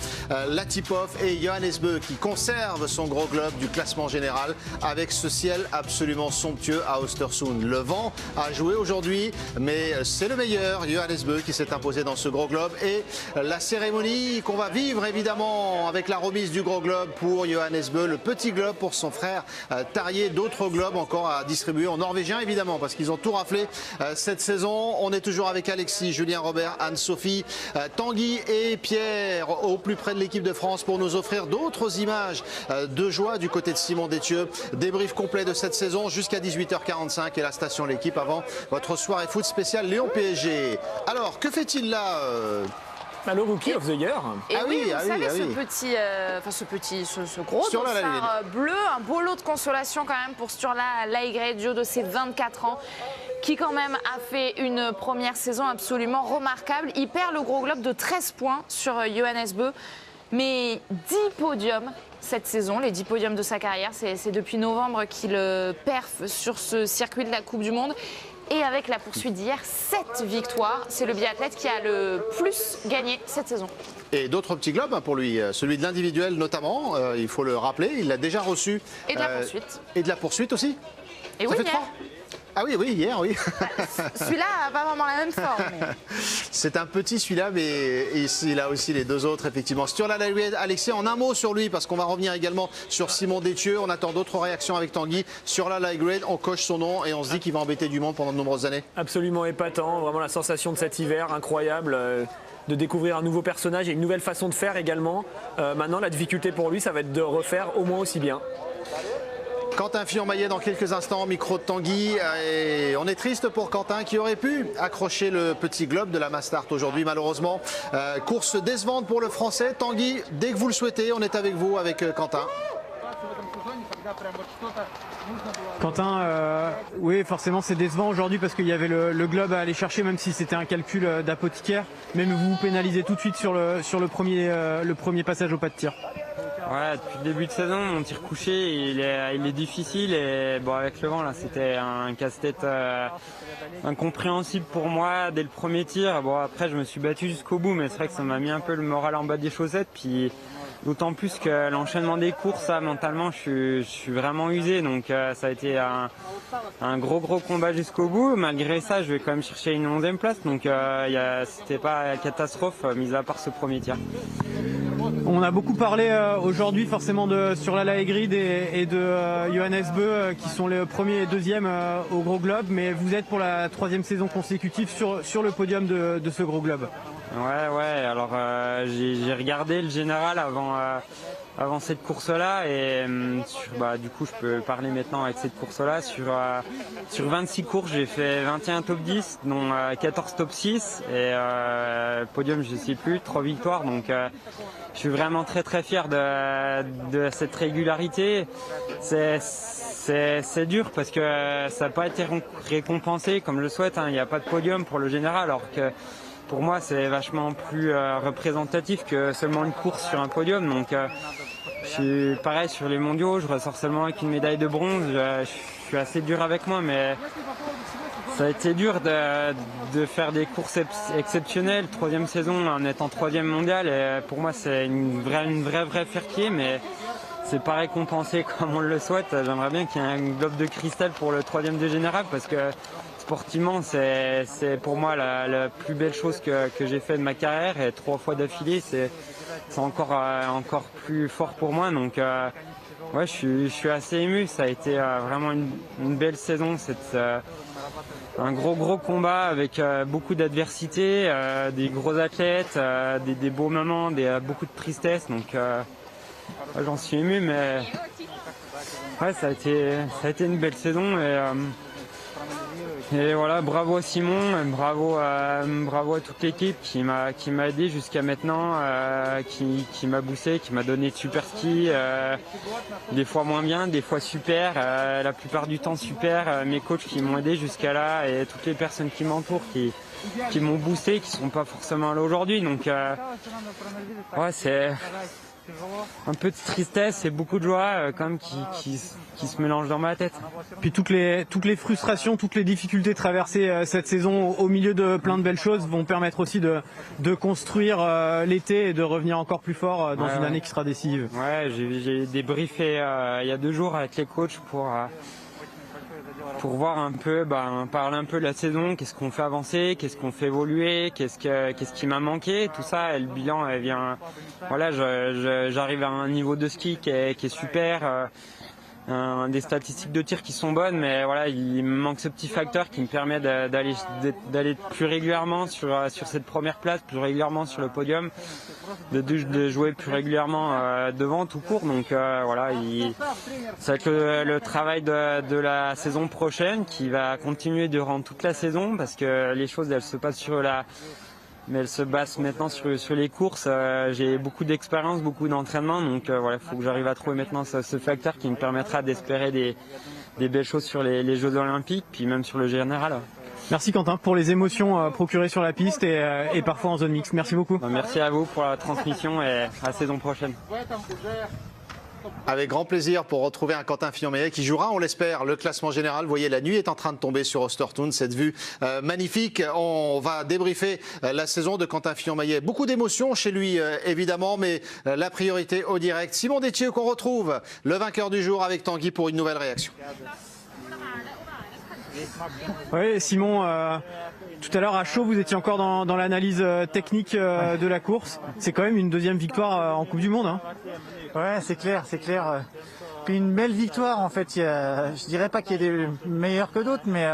Latipov et Johannes Bö qui conserve son gros globe du classement général avec ce ciel absolument somptueux à Östersund. Le vent a joué aujourd'hui, mais c'est le meilleur, Johannes Bö, qui s'est imposé dans ce gros globe. Et la cérémonie qu'on va vivre évidemment avec la remise du gros globe pour Johannes Bö, le petit globe pour son frère Tarjei, d'autres globes encore à distribuer en norvégien évidemment parce qu'ils ont tout raflé cette saison. On est toujours avec Alexis, Julien Robert, Anne-Sophie, Tanguy et Pierre au plus près de l'équipe de France pour nous offrir d'autres images de joie du côté de Simon Détieux. Débrief complet de cette saison jusqu'à 18h45 et la station L'équipe avant votre soirée foot spéciale Lyon-PSG. Alors que fait-il là Le Rookie of the Year. Et ce gros dossard bleu, un beau lot de consolation quand même pour Sturla Lægreid, du haut de ses 24 ans, qui quand même a fait une première saison absolument remarquable. Il perd le gros globe de 13 points sur Johannes Bö, mais 10 podiums cette saison, les 10 podiums de sa carrière. C'est depuis novembre qu'il perf sur ce circuit de la Coupe du Monde. Et avec la poursuite d'hier, 7 victoires. C'est le biathlète qui a le plus gagné cette saison. Et d'autres petits globes pour lui, celui de l'individuel notamment, il faut le rappeler, il l'a déjà reçu. Et de la poursuite. Et de la poursuite aussi. Et oui, hier. Ah oui, hier, oui. Celui-là n'a pas vraiment la même forme. Mais... C'est un petit celui-là, mais il a aussi les deux autres, effectivement. Sturla Lagrade, Alexis, en un mot sur lui, parce qu'on va revenir également sur Simon Détieux. On attend d'autres réactions avec Tanguy. Sturla Lagrade, on coche son nom et on se dit qu'il va embêter du monde pendant de nombreuses années. Absolument épatant, vraiment la sensation de cet hiver, incroyable. De découvrir un nouveau personnage et une nouvelle façon de faire également. Maintenant, la difficulté pour lui, ça va être de refaire au moins aussi bien. Quentin Fillon-Maillet dans quelques instants, micro de Tanguy. Et on est triste pour Quentin qui aurait pu accrocher le petit globe de la Mastart aujourd'hui, malheureusement. Course décevante pour le Français. Tanguy, dès que vous le souhaitez, on est avec vous, avec Quentin. Quentin, oui, forcément c'est décevant aujourd'hui parce qu'il y avait le globe à aller chercher, même si c'était un calcul d'apothicaire. Même vous pénalisez tout de suite sur le premier passage au pas de tir. Ouais, depuis le début de saison, mon tir couché, il est difficile et bon, avec le vent là, c'était un casse-tête incompréhensible pour moi dès le premier tir. Bon, après je me suis battu jusqu'au bout, mais c'est vrai que ça m'a mis un peu le moral en bas des chaussettes. Puis d'autant plus que l'enchaînement des courses, ça, mentalement, je suis vraiment usé. Donc ça a été un gros combat jusqu'au bout. Malgré ça, je vais quand même chercher une 11e place. Donc c'était pas catastrophe, mis à part ce premier tir. On a beaucoup parlé aujourd'hui forcément sur la Lagrade et de Johannes Bö qui sont les premiers et deuxièmes au Gros Globe, mais vous êtes pour la 3e saison consécutive sur le podium de ce Gros Globe. Ouais, alors j'ai regardé le général avant cette course-là et du coup je peux parler maintenant avec cette course-là. Sur 26 courses, j'ai fait 21 top 10, dont 14 top 6 et podium je sais plus, 3 victoires. Donc je suis vraiment très fier de cette régularité. C'est dur parce que ça n'a pas été récompensé comme je le souhaite. Il n'y a pas de podium pour le général, alors que pour moi c'est vachement plus représentatif que seulement une course sur un podium. Donc je suis pareil sur les mondiaux, je ressors seulement avec une médaille de bronze. Je suis assez dur avec moi, mais ça a été dur de faire des courses exceptionnelles, 3e saison en étant 3e mondial, et pour moi c'est une vraie fierté, mais c'est pas récompensé comme on le souhaite. J'aimerais bien qu'il y ait un globe de cristal pour le 3e de général, parce que sportivement c'est pour moi la plus belle chose que j'ai fait de ma carrière, et 3 fois d'affilée c'est encore plus fort pour moi. Donc ouais, je suis assez ému, ça a été vraiment une belle saison. Un gros combat avec beaucoup d'adversité, des gros athlètes, des beaux moments, beaucoup de tristesse. Donc j'en suis ému, mais ouais, ça a été une belle saison. Et voilà, bravo à Simon, bravo à toute l'équipe qui m'a aidé jusqu'à maintenant, qui m'a boosté, qui m'a donné de super skis, des fois moins bien, des fois super, la plupart du temps super, mes coachs qui m'ont aidé jusqu'à là et toutes les personnes qui m'entourent qui m'ont boosté, qui sont pas forcément là aujourd'hui. Donc ouais, c'est un peu de tristesse et beaucoup de joie quand même qui se mélangent dans ma tête. Puis toutes les frustrations, toutes les difficultés traversées cette saison au milieu de plein de belles choses vont permettre aussi de construire l'été et de revenir encore plus fort dans une année qui sera décisive. Ouais, j'ai débriefé il y a 2 jours avec les coachs pour voir un peu, parler un peu de la saison, qu'est-ce qu'on fait avancer, qu'est-ce qu'on fait évoluer, qu'est-ce qui m'a manqué, tout ça. Et le bilan vient, voilà, j'arrive à un niveau de ski qui est super, des statistiques de tir qui sont bonnes, mais voilà, il me manque ce petit facteur qui me permet d'aller plus régulièrement sur cette première place, plus régulièrement sur le podium, de jouer plus régulièrement devant tout court. Donc voilà, ça va être le travail de la saison prochaine qui va continuer durant toute la saison, parce que les choses elles se passent mais elle se base maintenant sur les courses. J'ai beaucoup d'expérience, beaucoup d'entraînement, donc voilà, il faut que j'arrive à trouver maintenant ce facteur qui me permettra d'espérer des belles choses sur les Jeux Olympiques, puis même sur le général. Merci Quentin pour les émotions procurées sur la piste et parfois en zone mixte. Merci beaucoup. Merci à vous pour la transmission et à la saison prochaine. Avec grand plaisir pour retrouver un Quentin Fillon-Maillet qui jouera, on l'espère, le classement général. Vous voyez, la nuit est en train de tomber sur Ostertund, cette vue magnifique. On va débriefer la saison de Quentin Fillon-Maillet. Beaucoup d'émotions chez lui, évidemment, mais la priorité au direct. Simon Détieux qu'on retrouve, le vainqueur du jour avec Tanguy pour une nouvelle réaction. Oui, Simon, tout à l'heure à chaud, vous étiez encore dans l'analyse technique de la course. C'est quand même une deuxième victoire en Coupe du Monde. Hein. Ouais, c'est clair. Puis une belle victoire en fait. Je dirais pas qu'il y ait des meilleurs que d'autres, mais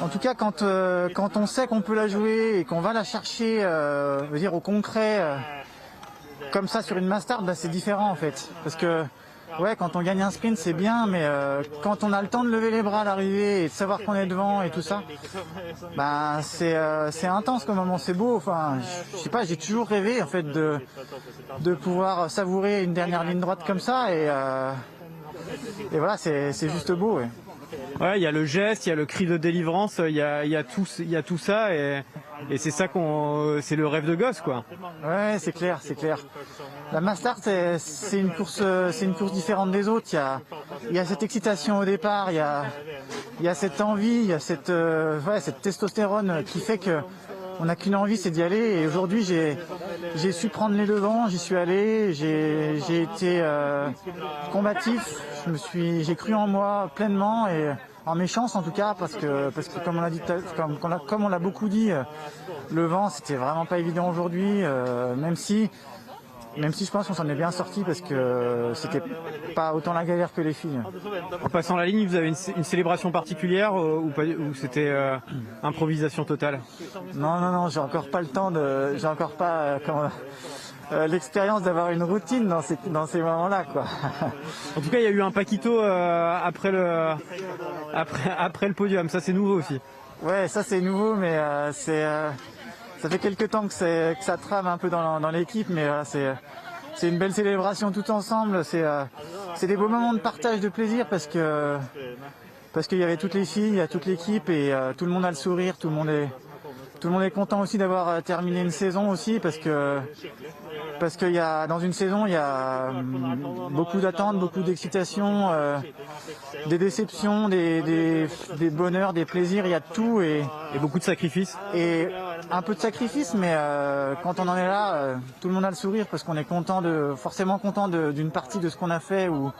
en tout cas quand on sait qu'on peut la jouer et qu'on va la chercher, au concret, comme ça sur une Mastart, c'est différent en fait. Parce que quand on gagne un sprint c'est bien, mais quand on a le temps de lever les bras à l'arrivée et de savoir qu'on est devant et tout ça, c'est intense comme moment, c'est beau. Enfin, je sais pas, j'ai toujours rêvé en fait de pouvoir savourer une dernière ligne droite comme ça et voilà, c'est juste beau. Ouais, il y a le geste, il y a le cri de délivrance, il y a tout ça et c'est ça c'est le rêve de gosse quoi. Ouais, c'est clair. La Mastart c'est une course différente des autres. Il y a cette excitation au départ, il y a cette envie, il y a cette testostérone qui fait que on n'a qu'une envie, c'est d'y aller. Et aujourd'hui, j'ai su prendre les devants, j'y suis allé, j'ai été combatif. J'ai cru en moi pleinement et en mes chances en tout cas, parce que comme on l'a dit, comme on l'a beaucoup dit, le vent c'était vraiment pas évident aujourd'hui, même si je pense qu'on s'en est bien sorti parce que c'était pas autant la galère que les filles. En passant la ligne, vous avez une célébration particulière ou c'était improvisation totale? Non, j'ai encore pas l'expérience d'avoir une routine dans ces moments-là, quoi. En tout cas, il y a eu un paquito après le podium, ça c'est nouveau aussi. Ouais, ça c'est nouveau, mais ça fait quelques temps que ça trame un peu dans l'équipe, mais voilà, c'est une belle célébration tout ensemble. C'est des beaux moments de partage, de plaisir, parce qu'il y avait toutes les filles, il y a toute l'équipe et tout le monde a le sourire, tout le monde est content aussi d'avoir terminé une saison aussi, parce que dans une saison il y a beaucoup d'attentes, beaucoup d'excitation, des déceptions, des bonheurs, des plaisirs, il y a de tout et beaucoup de sacrifices. Et un peu de sacrifices, mais quand on en est là, tout le monde a le sourire parce qu'on est forcément content d'une partie de ce qu'on a fait. Ou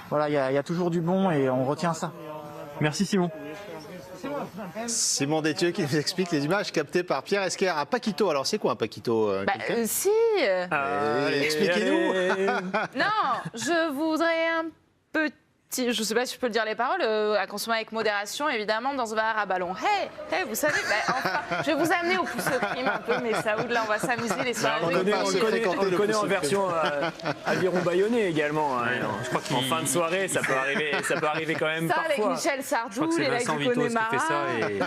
voilà, il y a toujours du bon et on retient ça. Merci Simon. Simon Détieux qui nous explique les images captées par Pierre Esquer. Un paquito, alors c'est quoi un paquito? Si. Expliquez-nous. Non, je voudrais un petit... Je ne sais pas si je peux le dire les paroles, à consommer avec modération, évidemment, dans ce bar à ballon. Hey, vous savez, enfin, je vais vous amener au pouce crime un peu, mais Saoud, là, on va s'amuser les soirées. On le connaît en version aviron bâillonné également. Je crois qu'en fin de soirée, ça peut arriver quand même ça, parfois. Avec Michel Sardou, c'est les mecs Vincent du Vitos qui Connemara. fait ça et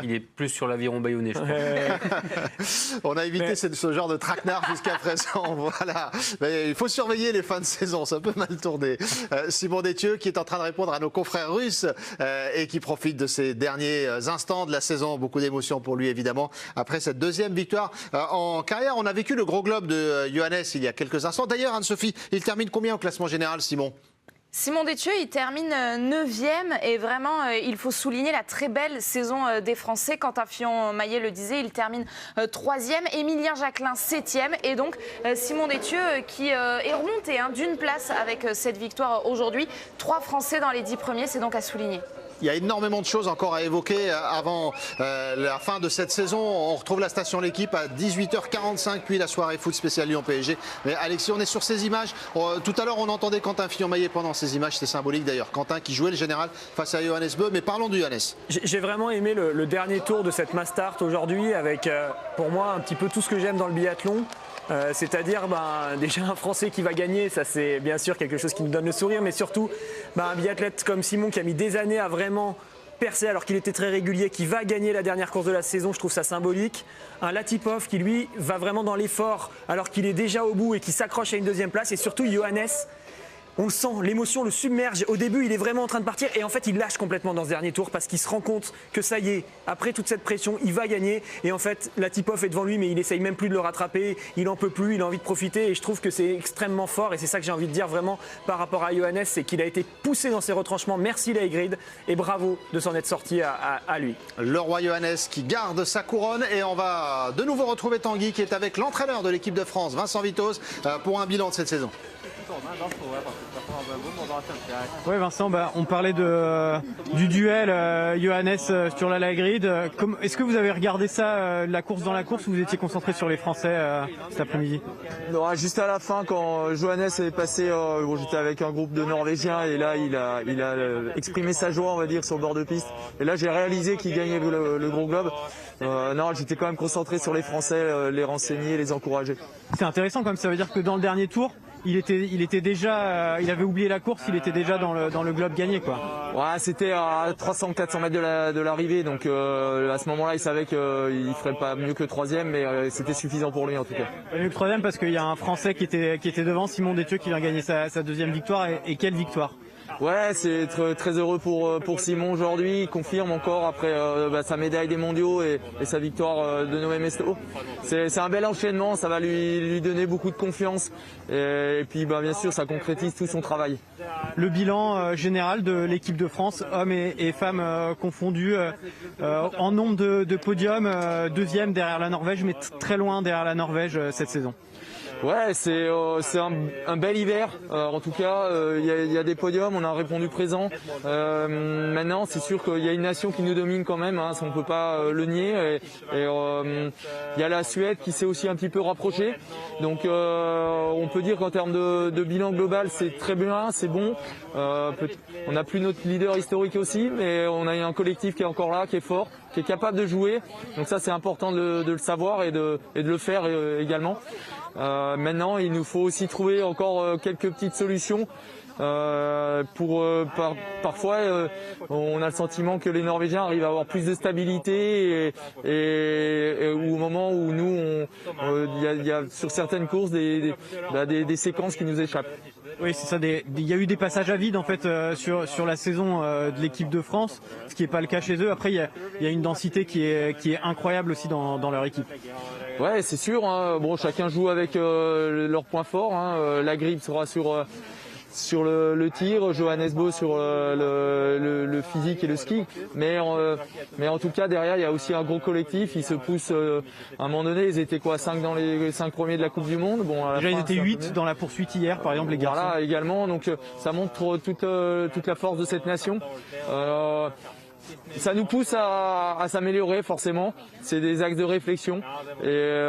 il est plus sur l'aviron bâillonné, je crois. On a évité ce genre de traquenard jusqu'à présent. Voilà. Mais il faut surveiller les fins de saison, ça peut mal tourner. Simon Détieux qui est en train de répondre à nos confrères russes et qui profite de ces derniers instants de la saison. Beaucoup d'émotions pour lui évidemment après cette deuxième victoire en carrière. On a vécu le gros globe de Johannes il y a quelques instants. D'ailleurs, Anne-Sophie, il termine combien au classement général, Simon? Simon Détieux, il termine 9e et vraiment, il faut souligner la très belle saison des Français. Quentin Fillon-Maillet le disait, il termine 3e, Émilien Jacquelin 7e et donc Simon Détieux qui est remonté d'une place avec cette victoire aujourd'hui. 3 Français dans les 10 premiers, c'est donc à souligner. Il y a énormément de choses encore à évoquer avant la fin de cette saison. On retrouve la station L'équipe à 18h45, puis la soirée foot spéciale Lyon-PSG. Mais Alexis, on est sur ces images. Tout à l'heure, on entendait Quentin Fillon-Maillet pendant ces images. C'était symbolique d'ailleurs. Quentin qui jouait le général face à Johannes Bö. Mais parlons de Johannes. J'ai vraiment aimé le dernier tour de cette Mastart aujourd'hui avec, pour moi, un petit peu tout ce que j'aime dans le biathlon. C'est-à-dire déjà un Français qui va gagner, ça c'est bien sûr quelque chose qui nous donne le sourire, mais surtout un biathlète comme Simon qui a mis des années à vraiment percer alors qu'il était très régulier, qui va gagner la dernière course de la saison, je trouve ça symbolique. Un Latipov qui lui va vraiment dans l'effort alors qu'il est déjà au bout et qui s'accroche à une deuxième place, et surtout Johannes. On le sent, l'émotion le submerge. Au début, il est vraiment en train de partir et en fait, il lâche complètement dans ce dernier tour parce qu'il se rend compte que ça y est, après toute cette pression, il va gagner. Et en fait, Latipov est devant lui, mais il essaye même plus de le rattraper. Il en peut plus, il a envie de profiter et je trouve que c'est extrêmement fort. Et c'est ça que j'ai envie de dire vraiment par rapport à Johannes, c'est qu'il a été poussé dans ses retranchements. Merci Leigrid et bravo de s'en être sorti à lui. Le roi Johannes qui garde sa couronne et on va de nouveau retrouver Tanguy qui est avec l'entraîneur de l'équipe de France, Vincent Vitos, pour un bilan de cette saison. Ouais Vincent, on parlait du duel Johannes Sturla-Lagrid. Est-ce que vous avez regardé ça, la course dans la course, ou vous étiez concentré sur les Français cet après-midi? Non, juste à la fin, quand Johannes est passé, j'étais avec un groupe de Norvégiens et là il a exprimé sa joie, on va dire, sur le bord de piste. Et là j'ai réalisé qu'il gagnait le Gros Globe. Non, j'étais quand même concentré sur les Français, les renseigner, les encourager. C'est intéressant comme ça veut dire que dans le dernier tour, il était déjà, il avait oublié la course, il était déjà dans le globe gagné, quoi. Ouais, c'était à 300-400 mètres de l'arrivée, donc à ce moment-là, il savait qu'il ferait pas mieux que troisième, mais c'était suffisant pour lui en tout cas. Pas mieux que troisième parce qu'il y a un Français qui était devant, Simon Détieux, qui vient gagner sa deuxième victoire, et quelle victoire! Ouais, c'est très heureux pour Simon aujourd'hui. Il confirme encore après sa médaille des mondiaux et sa victoire de Nové Mesto. C'est un bel enchaînement, ça va lui donner beaucoup de confiance. Et puis bien sûr, ça concrétise tout son travail. Le bilan général de l'équipe de France, hommes et femmes confondus, en nombre de podiums, deuxième derrière la Norvège, mais très loin derrière la Norvège cette saison. Ouais, c'est un bel hiver. En tout cas, il y a des podiums, on a répondu présent. Maintenant, c'est sûr qu'il y a une nation qui nous domine quand même, ça on peut pas le nier. Et il y a la Suède qui s'est aussi un petit peu rapprochée. Donc, on peut dire qu'en termes de bilan global, c'est très bien, c'est bon. On n'a plus notre leader historique aussi, mais on a un collectif qui est encore là, qui est fort, qui est capable de jouer. Donc ça, c'est important de le savoir et de le faire également. Maintenant, il nous faut aussi trouver encore quelques petites solutions. Parfois, on a le sentiment que les Norvégiens arrivent à avoir plus de stabilité et au moment où nous, il y a sur certaines courses des séquences qui nous échappent. Oui, c'est ça. Il y a eu des passages à vide en fait sur la saison de l'équipe de France, ce qui n'est pas le cas chez eux. Après, il y a une densité qui est incroyable aussi dans leur équipe. Ouais, c'est sûr. Bon, chacun joue avec leurs points forts. La grippe sera sur le tir, Johannes Bö sur le physique et le ski. Mais en tout cas, derrière, il y a aussi un gros collectif. Ils se poussent. À un moment donné, ils étaient 5 dans les 5 premiers de la Coupe du Monde. Bon, déjà, ils étaient 8 dans la poursuite hier, par exemple, les garçons. Voilà, également. Donc, ça montre toute la force de cette nation. Ça nous pousse à s'améliorer forcément, c'est des axes de réflexion et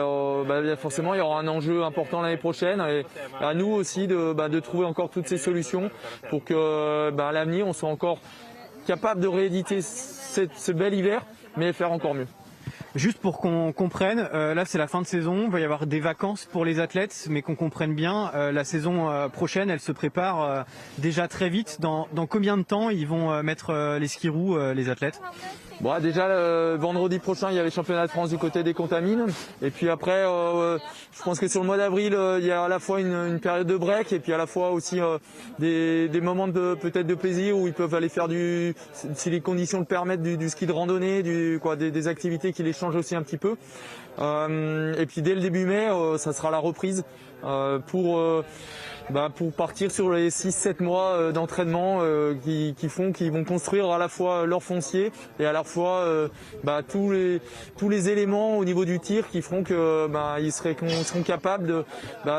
forcément il y aura un enjeu important l'année prochaine et à nous aussi de trouver encore toutes ces solutions pour que à l'avenir on soit encore capable de rééditer ce bel hiver mais faire encore mieux. Juste pour qu'on comprenne, là c'est la fin de saison, il va y avoir des vacances pour les athlètes, mais qu'on comprenne bien, la saison prochaine elle se prépare déjà très vite. Dans combien de temps ils vont mettre les skis-roux, les athlètes? Bon, déjà vendredi prochain il y avait le championnat de France du côté des contamines et puis après je pense que sur le mois d'avril il y a à la fois une période de break et puis à la fois aussi des moments peut-être de plaisir où ils peuvent aller faire si les conditions le permettent du ski de randonnée, des activités qui les changent aussi un petit peu et puis dès le début mai ça sera la reprise pour partir sur les 6-7 mois d'entraînement qui vont construire à la fois leur foncier et à la fois tous les éléments au niveau du tir qui feront que ils seront capables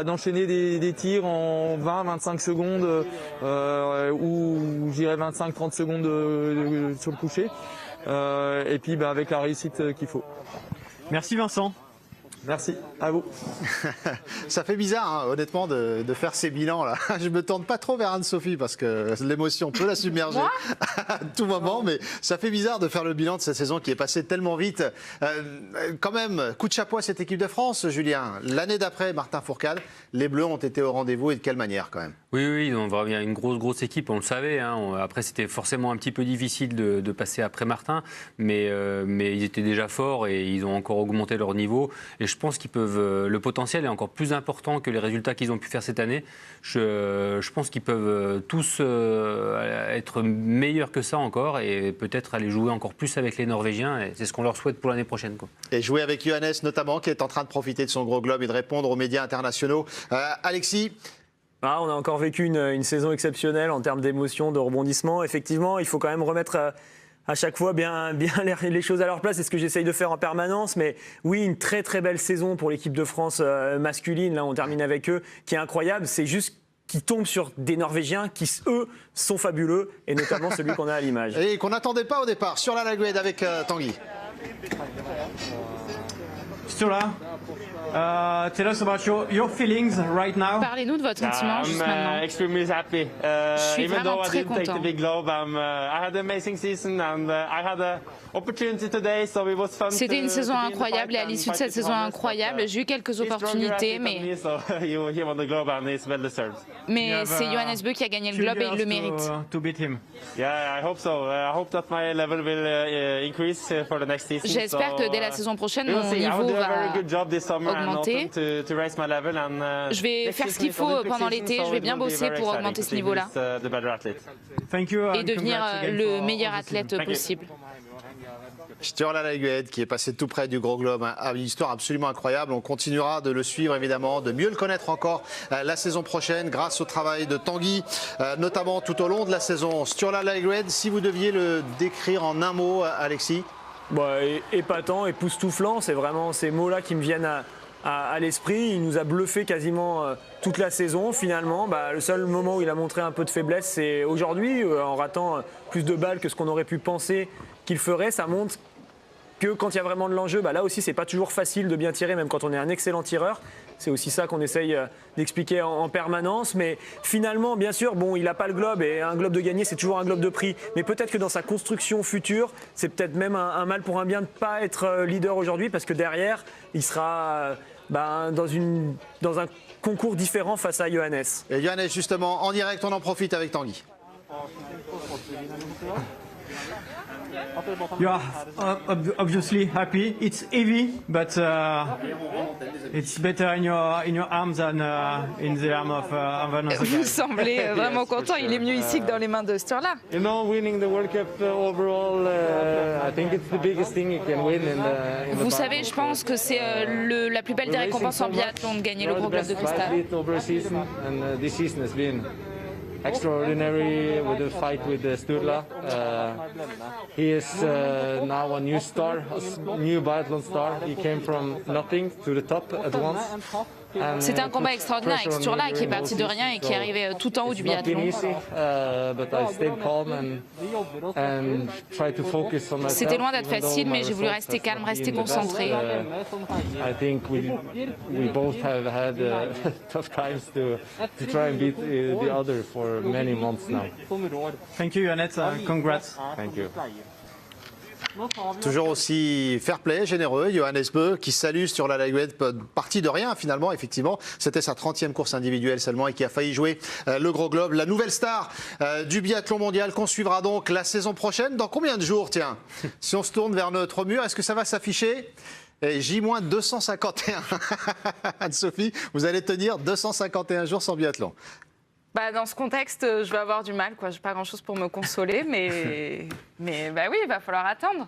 d'enchaîner des tirs en 20-25 secondes ou je dirais 25-30 secondes sur le coucher et puis avec la réussite qu'il faut. Merci Vincent. Merci, à vous. Ça fait bizarre, honnêtement, de faire ces bilans-là. Je me tourne pas trop vers Anne-Sophie parce que l'émotion peut la submerger à tout moment, mais ça fait bizarre de faire le bilan de cette saison qui est passée tellement vite. Quand même, coup de chapeau à cette équipe de France, Julien. L'année d'après, Martin Fourcade, les Bleus ont été au rendez-vous et de quelle manière quand même? Oui, ils ont vraiment une grosse équipe, on le savait. Après, c'était forcément un petit peu difficile de passer après Martin, mais ils étaient déjà forts et ils ont encore augmenté leur niveau. Et je pense qu'ils peuvent. Le potentiel est encore plus important que les résultats qu'ils ont pu faire cette année. Je pense qu'ils peuvent tous être meilleurs que ça encore et peut-être aller jouer encore plus avec les Norvégiens. Et c'est ce qu'on leur souhaite pour l'année prochaine, quoi. Et jouer avec Johannes notamment, qui est en train de profiter de son gros globe et de répondre aux médias internationaux. Alexis? On a encore vécu une saison exceptionnelle en termes d'émotion, de rebondissement. Effectivement, il faut quand même remettre à chaque fois bien les choses à leur place. C'est ce que j'essaye de faire en permanence. Mais oui, une très très belle saison pour l'équipe de France masculine. Là, on termine avec eux, qui est incroyable. C'est juste qui tombe sur des Norvégiens qui, eux, sont fabuleux, et notamment celui qu'on a à l'image. Et qu'on n'attendait pas au départ, sur la Lagrade avec Tanguy. Sturla, tell us about your feelings right now. Parlez-nous de votre sentiment juste maintenant. Extremely happy. Je suis Even vraiment though I très didn't take content. the big globe, I had an amazing season and I had an opportunity today, so it was fun. C'était une saison to be in the incroyable et à fight l'issue de and cette fight saison with Thomas, incroyable, but, j'ai eu quelques he's stronger opportunités, athlete than mais me, so he won the globe and it's well deserved. c'est Johannes Bö qui a gagné le globe et il le mérite. To beat him. Yeah, I hope so. I hope that my level will increase for the next season. J'espère que dès la saison prochaine, mon niveau va augmenter. Je vais faire ce qu'il faut pendant l'été, je vais bien bosser pour augmenter ce niveau-là et devenir le meilleur athlète possible. Sturla Lagrade qui est passé tout près du Gros Globe, a une histoire absolument incroyable. On continuera de le suivre évidemment, de mieux le connaître encore la saison prochaine grâce au travail de Tanguy, notamment tout au long de la saison. Sturla Lagrade, si vous deviez le décrire en un mot, Alexis? Épatant, époustouflant, c'est vraiment ces mots-là qui me viennent à l'esprit. Il nous a bluffé quasiment toute la saison. Finalement, le seul moment où il a montré un peu de faiblesse, c'est aujourd'hui, en ratant plus de balles que ce qu'on aurait pu penser qu'il ferait. Ça montre que quand il y a vraiment de l'enjeu, là aussi, c'est pas toujours facile de bien tirer, même quand on est un excellent tireur. C'est aussi ça qu'on essaye d'expliquer en permanence. Mais finalement, bien sûr, il n'a pas le globe. Et un globe de gagné, c'est toujours un globe de prix. Mais peut-être que dans sa construction future, c'est peut-être même un mal pour un bien de ne pas être leader aujourd'hui. Parce que derrière, il sera dans un concours différent face à Johannes. Et Johannes, justement, en direct, on en profite avec Tanguy. You are obviously happy. It's heavy, but it's better in your arms than in the arm of another guy. Vous semblez vraiment content, il est mieux ici que dans les mains de Sturla. You know, winning the World Cup overall, I think it's the biggest thing you can win in the Vous savez, je pense que c'est la plus belle des récompenses en biathlon de gagner le Gros Globe de cristal. Extraordinary with the fight with Sturla. He is now a new star, a new biathlon star. He came from nothing to the top at once. C'était un combat extraordinaire avec Sturla qui est parti de rien et qui est arrivé tout en haut du biathlon. C'était loin d'être facile, mais j'ai voulu rester calme, rester concentré. I think we both have had tough times to try and beat the other for many months now. Thank you, Johannes. Congrats. Thank you. Toujours aussi fair play, généreux, Johannes Bö qui salue sur la Lagrade, parti de rien finalement, effectivement. C'était sa 30e course individuelle seulement et qui a failli jouer le Gros Globe. La nouvelle star du biathlon mondial qu'on suivra donc la saison prochaine. Dans combien de jours, tiens? Si on se tourne vers notre mur, est-ce que ça va s'afficher? J-251. Anne-Sophie, vous allez tenir 251 jours sans biathlon. Dans ce contexte, je vais avoir du mal. Je n'ai pas grand-chose pour me consoler, mais oui, il va falloir attendre.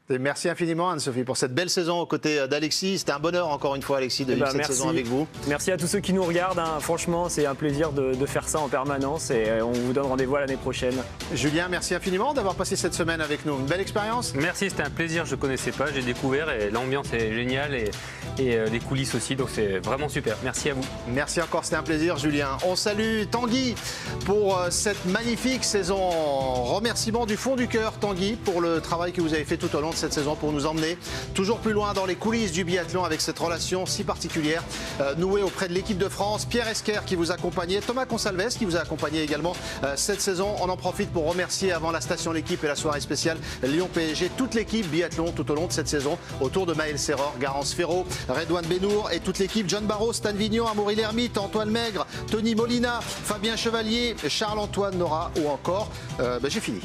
Et merci infiniment Anne-Sophie pour cette belle saison aux côtés d'Alexis. C'était un bonheur encore une fois Alexis de vivre cette saison avec vous. Merci à tous ceux qui nous regardent. Franchement, c'est un plaisir de faire ça en permanence et on vous donne rendez-vous à l'année prochaine. Julien, merci infiniment d'avoir passé cette semaine avec nous. Une belle expérience. Merci, c'était un plaisir. Je ne connaissais pas, j'ai découvert et l'ambiance est géniale et les coulisses aussi. Donc c'est vraiment super. Merci à vous. Merci encore, c'était un plaisir Julien. On salue Tanguy pour cette magnifique saison. Remerciements du fond du cœur Tanguy pour le travail que vous avez fait tout au long de cette saison pour nous emmener toujours plus loin dans les coulisses du biathlon avec cette relation si particulière nouée auprès de l'équipe de France. Pierre Esquer qui vous accompagnait, Thomas Consalves qui vous a accompagné également cette saison. On en profite pour remercier avant la station l'équipe et la soirée spéciale Lyon-PSG, toute l'équipe biathlon tout au long de cette saison autour de Maël Serror, Garance Ferraud, Redouane Benour et toute l'équipe, John Barraud, Stan Vignon, Amaury Lermite, Antoine Maigre, Tony Molina, Fabien Chevalier, Charles-Antoine Nora ou encore, j'ai fini.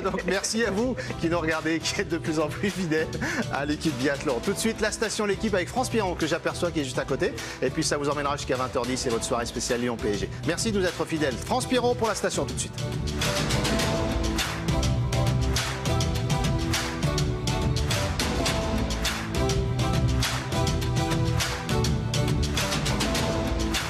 Donc merci à vous qui nous regardez, qui êtes de plus en plus fidèles à l'équipe biathlon. Tout de suite, la station l'équipe avec France Piron que j'aperçois qui est juste à côté. Et puis ça vous emmènera jusqu'à 20h10 et votre soirée spéciale Lyon-PSG. Merci de nous être fidèles. France Piron pour la station tout de suite.